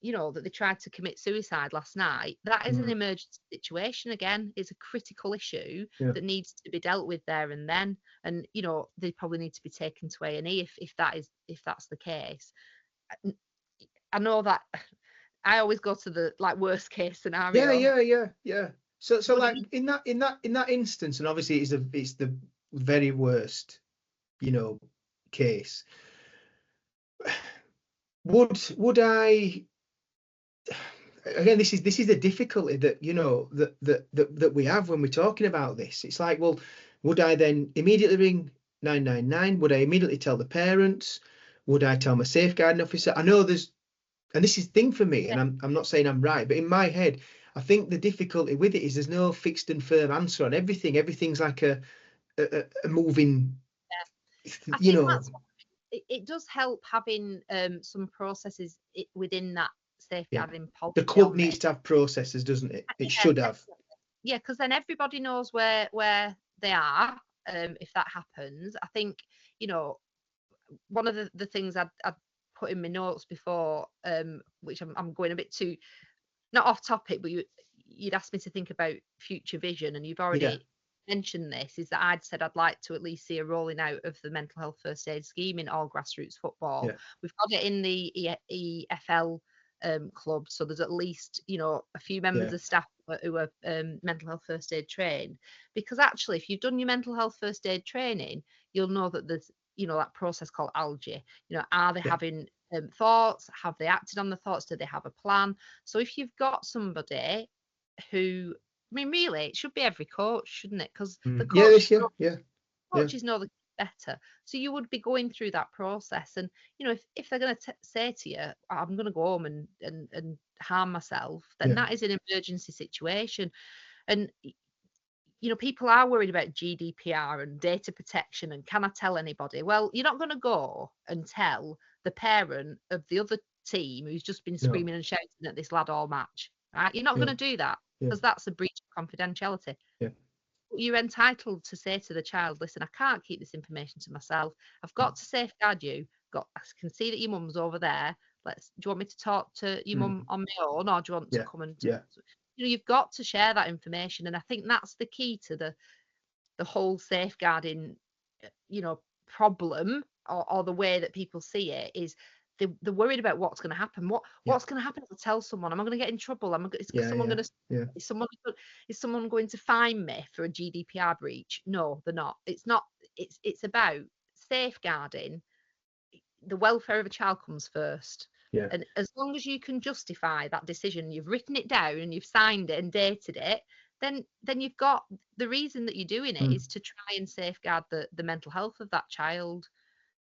you know, that they tried to commit suicide last night, that is an emergency situation. Again, it's a critical issue that needs to be dealt with there and then. And you know, they probably need to be taken to A&E if that's the case. I know that I always go to the like worst case scenario. Yeah. So like in that instance, and obviously it's the very worst, you know, case. Would I, again, this is the difficulty that, you know, that we have when we're talking about this. It's like, well, would I then immediately ring 999? Would I immediately tell the parents? Would I tell my safeguarding officer? I know and this is the thing for me, and I'm not saying I'm right, but in my head, I think the difficulty with it is there's no fixed and firm answer on everything. Everything's like a moving, you know. It does help having some processes within that safeguarding policy. The club needs to have processes, doesn't it? It should have. Yeah, because then everybody knows where they are if that happens. I think, you know, one of the things I'd put in my notes before, which I'm going a bit too, not off topic, but you'd asked me to think about future vision, and you've already mentioned this, is that I'd said I'd like to at least see a rolling out of the mental health first aid scheme in all grassroots football. We've got it in the EFL club, so there's at least, you know, a few members of staff who are mental health first aid trained, because actually if you've done your mental health first aid training, you'll know that there's, you know, that process called algae. You know, are they having thoughts? Have they acted on the thoughts? Do they have a plan? So if you've got somebody who, I mean, really, it should be every coach, shouldn't it? Because the coaches know the better. So you would be going through that process. And, you know, if they're going to say to you, I'm going to go home and harm myself, then that is an emergency situation. And, you know, people are worried about GDPR and data protection and can I tell anybody? Well, you're not going to go and tell the parent of the other team who's just been screaming and shouting at this lad all match, right? You're not going to do that because that's a breach of confidentiality. You're entitled to say to the child, listen, I can't keep this information to myself. I've got to safeguard you. I can see that your mum's over there. Do you want me to talk to your mum on my own, or do you want to come and you know, you've got to share that information. And I think that's the key to the whole safeguarding, you know, problem, or the way that people see it is they're worried about what's going to happen. What's going to happen if I tell someone? Am I going to get in trouble? Is someone going to fine me for a GDPR breach? No, they're not. It's not. It's about safeguarding. The welfare of a child comes first. And as long as you can justify that decision, you've written it down and you've signed it and dated it, then you've got the reason that you're doing it is to try and safeguard the mental health of that child.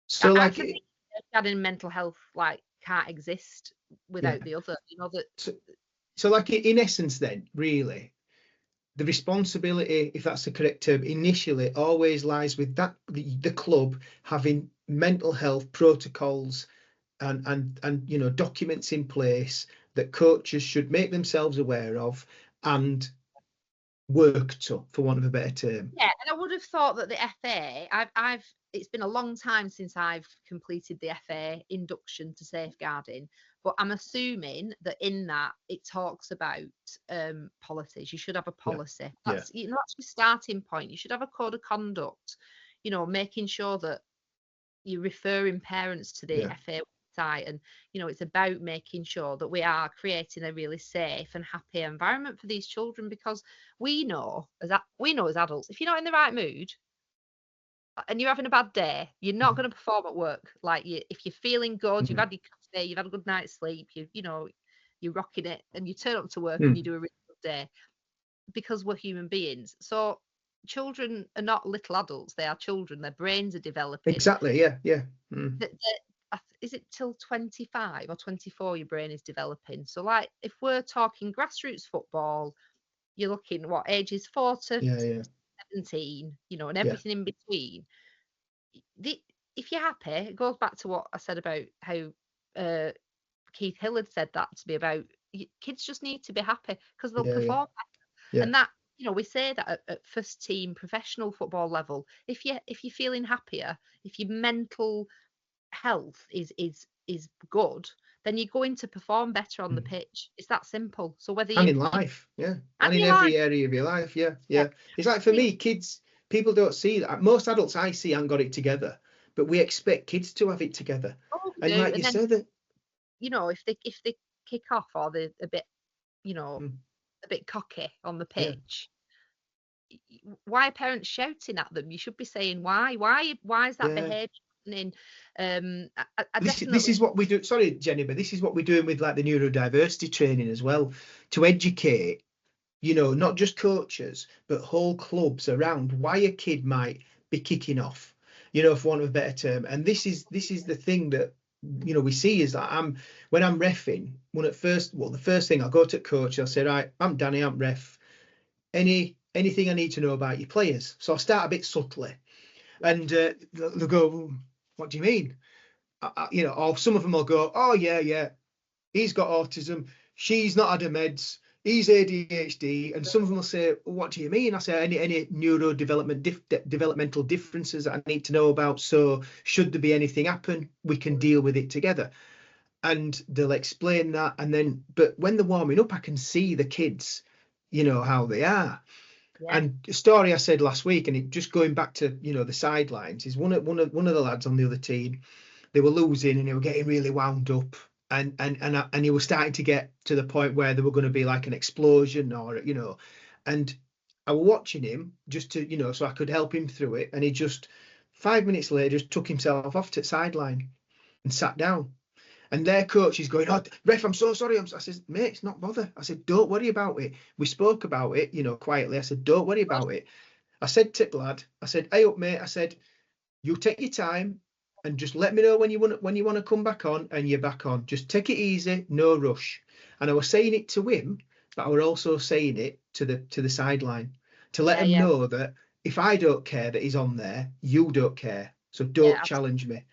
So like safeguarding mental health like can't exist without the other, you know, that so like in essence then really the responsibility, if that's the correct term, initially always lies with the club having mental health protocols and you know, documents in place that coaches should make themselves aware of and work to, for want of a better term. Yeah, and I would have thought that the FA, it's been a long time since I've completed the FA induction to safeguarding, But I'm assuming that in that it talks about policies. You should have a policy. That's that's your starting point. You should have a code of conduct. Making sure that you're referring parents to the FA website, and it's about making sure that we are creating a really safe and happy environment for these children, because we know as adults, if you're not in the right mood and you're having a bad day, you're not going to perform at work. Like, if you're feeling good, you've had your coffee, you've had a good night's sleep, you're rocking it, and you turn up to work and you do a really good day, because we're human beings. So children are not little adults, they are children. Their brains are developing. Exactly. Is it till 25 or 24 your brain is developing? So, like, if we're talking grassroots football, you're looking what ages 4 to 17, and everything in between. If you're happy, it goes back to what I said about how Keith Hill had said that to me about kids just need to be happy because they'll perform better. And that, we say that at first team professional football level, if you're feeling happier, if your mental health is good, then you're going to perform better on the pitch. It's that simple. So whether and in life, and in every area of your life, it's like, for me, kids, people don't see that. Most adults I see haven't got it together, but we expect kids to have it together. And like you said, that if they kick off or they're a bit a bit cocky on the pitch, why are parents shouting at them? You should be saying why is that behaviour happening? This is what we do. Sorry, Jenny, but this is what we're doing with like the neurodiversity training as well, to educate, not just coaches, but whole clubs around why a kid might be kicking off, for want of a better term. And this is the thing that we see is that when I'm reffing, the first thing I'll go to coach, I'll say, right, I'm Danny, I'm ref. Anything I need to know about your players? So I'll start a bit subtly, and they'll go, what do you mean? Or some of them will go, oh yeah, he's got autism, she's not had her meds, he's ADHD, and some of them will say, what do you mean? I say, any developmental differences that I need to know about, so should there be anything happen, we can deal with it together. And they'll explain that, and then, but when they're warming up, I can see the kids, how they are. And the story I said last week, and it just going back to the sidelines, is one of the lads on the other team, they were losing and they were getting really wound up, and he was starting to get to the point where there were going to be like an explosion, or and I was watching him just to so I could help him through it, and he just 5 minutes later just took himself off to the sideline and sat down. And their coach is going, oh, ref, I'm so sorry. I said, mate, it's not bother. I said, don't worry about it. We spoke about it, quietly. I said, don't worry about it. I said to the lad, I said, hey up, mate. I said, you take your time and just let me know when you want to come back on, and you're back on. Just take it easy, no rush. And I was saying it to him, but I was also saying it to the sideline to let him know that if I don't care that he's on there, you don't care. So don't challenge me.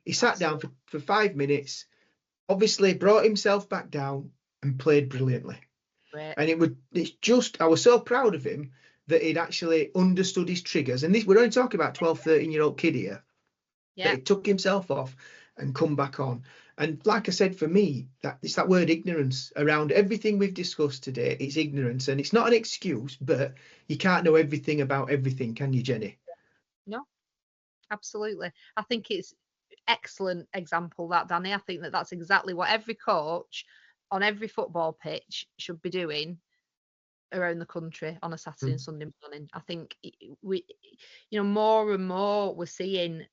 He sat down for 5 minutes. Obviously brought himself back down and played brilliantly. And it's just, I was so proud of him that he'd actually understood his triggers. And we're only talking about 12, 13-year-old kid here. That he took himself off and come back on. And like I said, for me, it's that word ignorance around everything we've discussed today. It's ignorance, and it's not an excuse, but you can't know everything about everything, can you, Jenny? No, absolutely. I think it's excellent example, that, Danny. I think that's exactly what every coach on every football pitch should be doing around the country on a Saturday and Sunday morning. I think we, more and more we're seeing,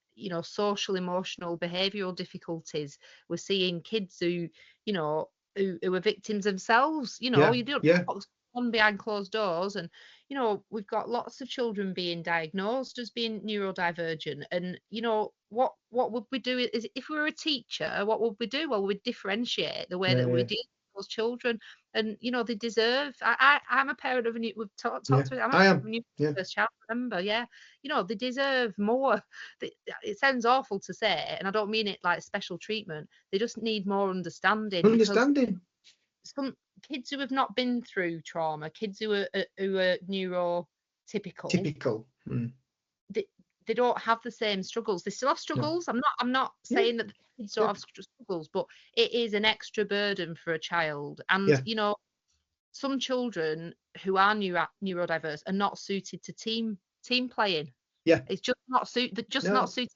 social, emotional, behavioural difficulties. We're seeing kids who are victims themselves. You don't know what's on behind closed doors, and we've got lots of children being diagnosed as being neurodivergent. And what would we do is, if we were a teacher, what would we do? Well, we'd differentiate the way that we deal with those children, and they deserve. I'm a parent of a new. We've talked to it. I'm a new first child member. They deserve more. It sounds awful to say, and I don't mean it like special treatment. They just need more understanding. Some kids who have not been through trauma, kids who are neurotypical, they don't have the same struggles. They still have No. struggles. I'm not Yeah. saying that the kids don't Yeah. have struggles, but it is an extra burden for a child. And Yeah. you know, some children who are neurodiverse are not suited to team playing. Yeah. It's just not suited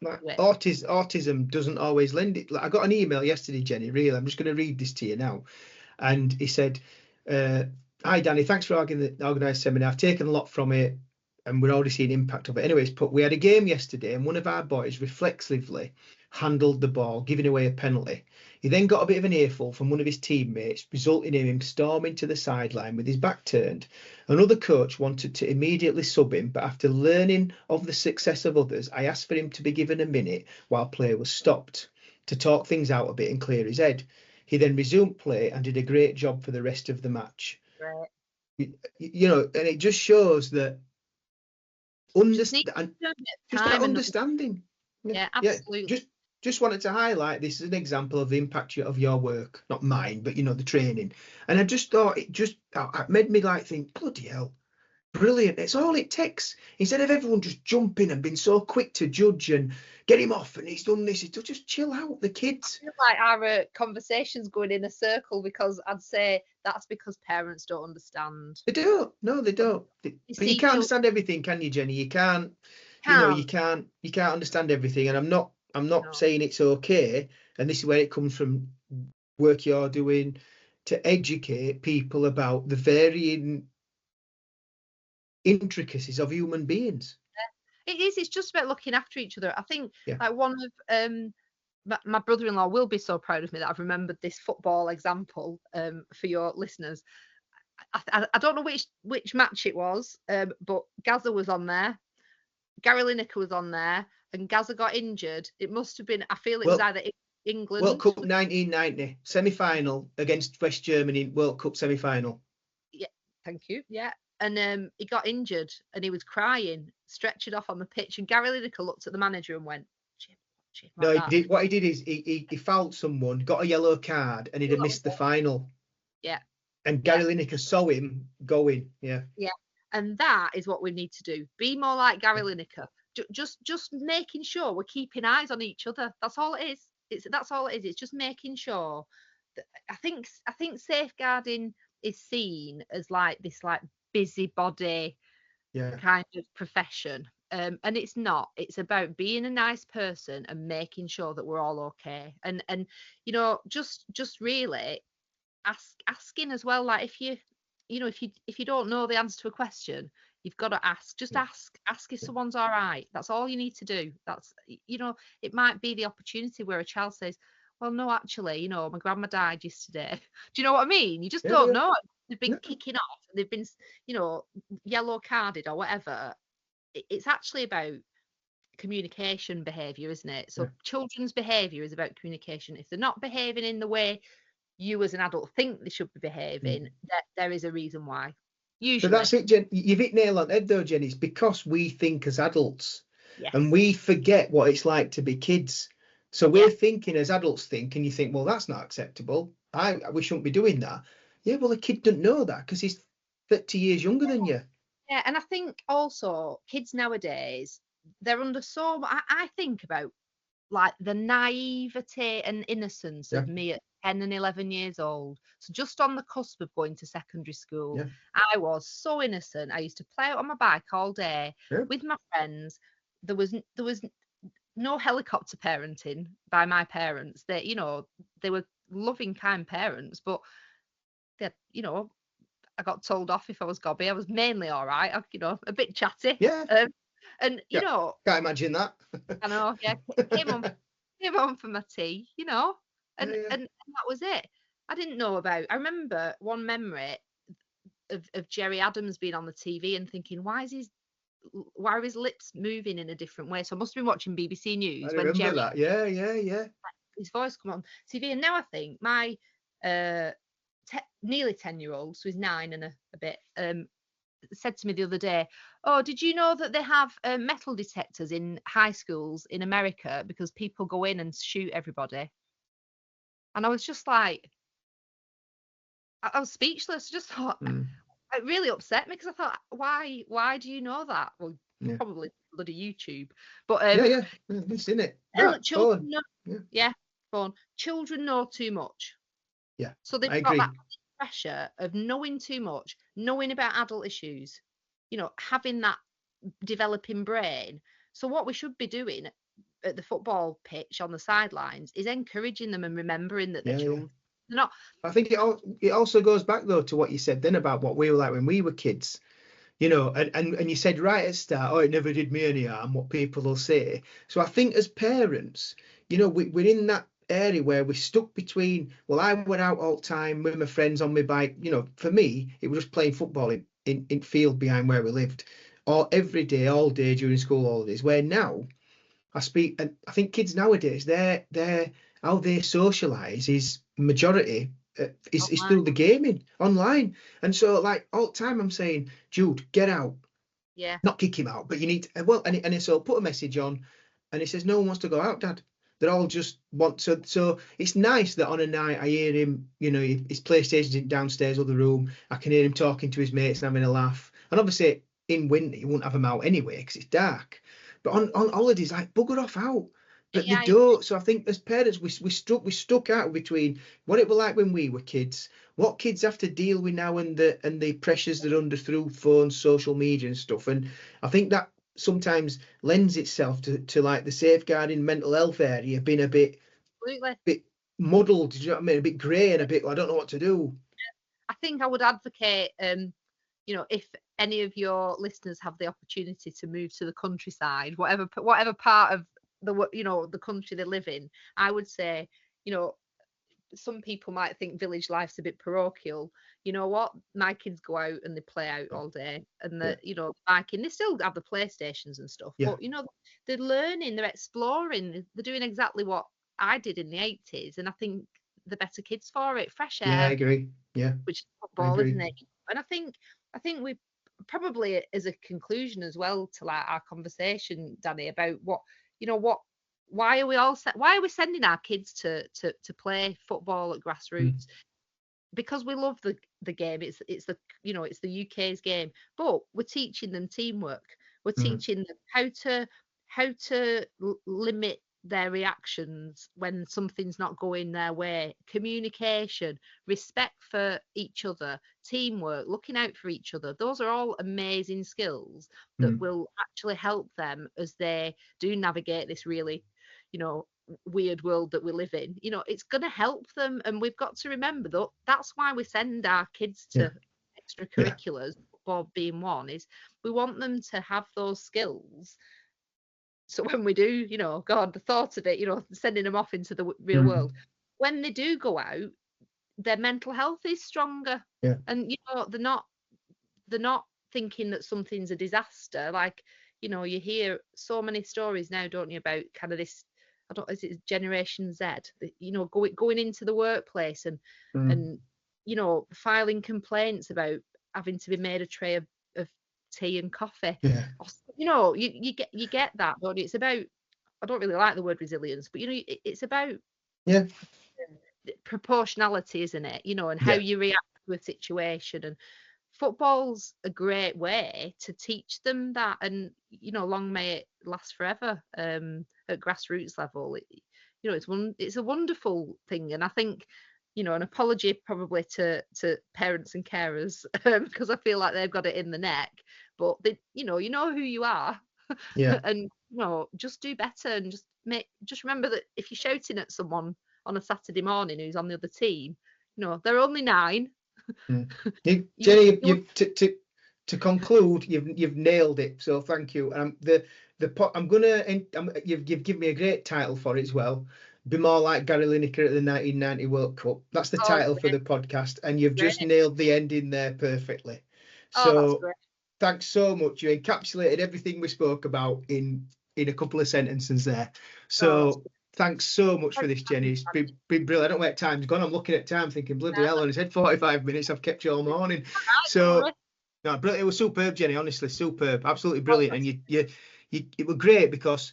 Like, to it. autism doesn't always lend it. Like, I got an email yesterday, Jenny. Really, I'm just going to read this to you now. And he said, "Hi Danny, thanks for organised seminar. I've taken a lot from it, and we're already seeing impact of it. Anyways, but we had a game yesterday, and one of our boys reflexively handled the ball, giving away a penalty. He then got a bit of an earful from one of his teammates, resulting in him storming to the sideline with his back turned. Another coach wanted to immediately sub him, but after learning of the success of others, I asked for him to be given a minute while play was stopped to talk things out a bit and clear his head. He then resumed play and did a great job for the rest of the match." Right. You know, and it just shows that Just need understand, to give it just time that and understanding. yeah, absolutely. Just wanted to highlight this as an example of the impact of your work, not mine, but you know, the training. And I just thought it made me like think, bloody hell, brilliant. It's all it takes. Instead of everyone just jumping and being so quick to judge and get him off and he's done this, it's just chill out, the kids. I feel like our conversations going in a circle, because I'd say that's because parents don't understand. They don't. No, they don't. But you see, can't understand everything, can you, Jenny? You can't. You know, you can't understand everything. And I'm not No. saying it's okay. And this is where it comes from, work you're doing to educate people about the varying intricacies of human beings. It is. It's just about looking after each other. I think Yeah. like one of my brother-in-law will be so proud of me that I've remembered this football example for your listeners. I don't know which match it was, but Gaza was on there, Gary Lineker was on there, and Gaza got injured. It must have been, I feel it was either England. World Cup 1990 semi-final against West Germany, World Cup semi-final. Yeah, thank you. Yeah. And he got injured and he was crying, stretching off on the pitch. And Gary Lineker looked at the manager and went, Jim, like No, that. he did. What he did is he fouled someone, got a yellow card, and he'd have missed the final. Yeah. And Gary Lineker saw him going. Yeah. Yeah. And that is what we need to do. Be more like Gary Lineker. Just making sure we're keeping eyes on each other. That's all it is. That's all it is. It's just making sure that I think safeguarding is seen as like this like busybody kind of profession. And it's not. It's about being a nice person and making sure that we're all okay. And you know, just really asking as well. Like if you don't know the answer to a question, you've got to ask. Just ask if someone's all right. That's all you need to do. That's, you know, it might be the opportunity where a child says, well, no, actually, you know, my grandma died yesterday. Do you know what I mean? You just don't know. They've been kicking off. They've been, you know, yellow carded or whatever. It's actually about communication behavior, isn't it? So children's behavior is about communication. If they're not behaving in the way you as an adult think they should be behaving, that there is a reason why. Usually. So that's it, Jen. You've hit nail on the head though, Jen. It's because we think as adults and we forget what it's like to be kids. So we're thinking as adults think, and you think, well, that's not acceptable. We shouldn't be doing that. Yeah, well, the kid doesn't know that because he's 30 years younger than you. Yeah, and I think also kids nowadays, they're under so I think about like the naivety and innocence of me at 10 and 11 years old. So just on the cusp of going to secondary school, I was so innocent. I used to play out on my bike all day with my friends. There was no helicopter parenting by my parents. They, you know, they were loving, kind parents, but they, you know, I got told off if I was gobby. I was mainly all right, you know, a bit chatty. And you know, can't imagine that. I know, came on for my tea, you know, and that was it. I didn't know about. I remember one memory of Jerry Adams being on the TV and thinking, why are his lips moving in a different way? So I must have been watching BBC News when Jerry that. Yeah. His voice come on TV, and now I think my nearly 10-year-old, so he's 9 and a bit, said to me the other day, oh, did you know that they have metal detectors in high schools in America because people go in and shoot everybody? And I was just like, I was speechless. I just thought, it really upset me because I thought, why do you know that? Well, probably bloody YouTube. But it's in it. That children phone. phone. Children know too much. Yeah, So they've I got agree. that pressure of knowing too much, knowing about adult issues, having that developing brain. So what we should be doing at the football pitch on the sidelines is encouraging them and remembering that they're children. They're not. I think it also goes back though to what you said then about what we were like when we were kids, and you said right at the start, oh, it never did me any harm, what people will say. So I think as parents, we're in that area where we're stuck between, well, I went out all the time with my friends on my bike. For me, it was just playing football in field behind where we lived, or every day, all day during school holidays. Where now I speak, and I think kids nowadays, they're how they socialise is majority is through the gaming online. And so like all the time I'm saying, Jude, get out. Yeah. Not kick him out, but you need to, and so put a message on, and he says no one wants to go out, Dad. They all just want to. So it's nice that on a night I hear him, his PlayStation's in downstairs other room. I can hear him talking to his mates and having a laugh. And obviously in winter you won't have them out anyway because it's dark. But on holidays, like, bugger off out. But they don't. So I think as parents, we stuck out between what it was like when we were kids, what kids have to deal with now, and the pressures they're under through phones, social media and stuff. And I think that sometimes lends itself to like the safeguarding mental health area being a bit muddled, do you know what I mean? A bit grey and a bit, I don't know what to do. I think I would advocate, if any of your listeners have the opportunity to move to the countryside, whatever part of the country they live in, I would say, some people might think village life's a bit parochial. You know what? My kids go out and they play out all day, and biking. They still have the PlayStations and stuff, but they're learning, they're exploring, they're doing exactly what I did in the 80s, and I think the better kids for it. Fresh air. Yeah, I agree. Yeah, which is football, isn't it? And I think we probably, as a conclusion as well to like our conversation, Danny, about why are we sending our kids to play football at grassroots? Because we love the game. It's the it's the UK's game, but we're teaching them teamwork. We're teaching them how to limit their reactions when something's not going their way, communication, respect for each other, teamwork, looking out for each other. Those are all amazing skills that will actually help them as they do navigate this really weird world that we live in. It's going to help them, and we've got to remember that that's why we send our kids to extracurriculars, football being one, is we want them to have those skills. So when we do, God, the thought of it, sending them off into the real world, when they do go out, their mental health is stronger. Yeah. And, they're not thinking that something's a disaster. Like, you hear so many stories now, don't you, about kind of this, is it Generation Z, going into the workplace and filing complaints about having to be made a tray of tea and coffee. Yeah. You get that, don't you? It's about, I don't really like the word resilience, but it's about proportionality, isn't it? And how you react to a situation. And football's a great way to teach them that, and long may it last forever. At grassroots level, it's a wonderful thing. And I think an apology probably to parents and carers, because I feel like they've got it in the neck, but they, you know who you are. And just do better, and just remember that if you're shouting at someone on a Saturday morning who's on the other team, they're only 9. Jenny, to conclude, you've nailed it. So thank you. You've given me a great title for it as well. Be more like Gary Lineker at the 1990 World Cup. That's the title for the podcast, and you've just nailed the ending there perfectly. So thanks so much. You encapsulated everything we spoke about in a couple of sentences there. So thanks so much for this, Jenny. It's been brilliant. I don't know where time's gone. I'm looking at time thinking, bloody hell, and it's had 45 minutes. I've kept you all morning. So no, brilliant. It was superb, Jenny. Honestly, superb. Absolutely brilliant. And it was great because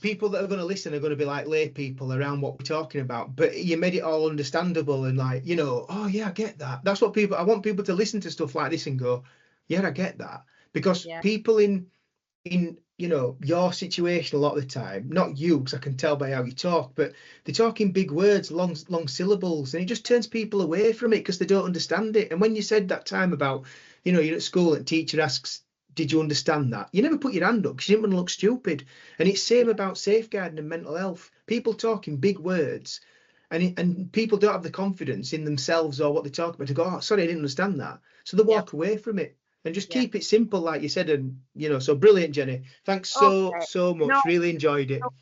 people that are going to listen are going to be like lay people around what we're talking about, but you made it all understandable and like, oh yeah, I get that. That's what I want people to listen to stuff like this and go, yeah, I get that. Because people in in, you know, your situation a lot of the time, not you, because I can tell by how you talk, but they're talking big words, long syllables, and it just turns people away from it because they don't understand it. And when you said that time about, you know, you're at school and teacher asks, did you understand that? You never put your hand up because you didn't want to look stupid. And it's same about safeguarding and mental health. People talking big words, and people don't have the confidence in themselves or what they talk about to go, oh, sorry, I didn't understand that. So they Yeah. walk away from it. And just Yeah. keep it simple, like you said. And, you know, so brilliant, Jenny. Thanks Okay. so No, much. Really enjoyed it.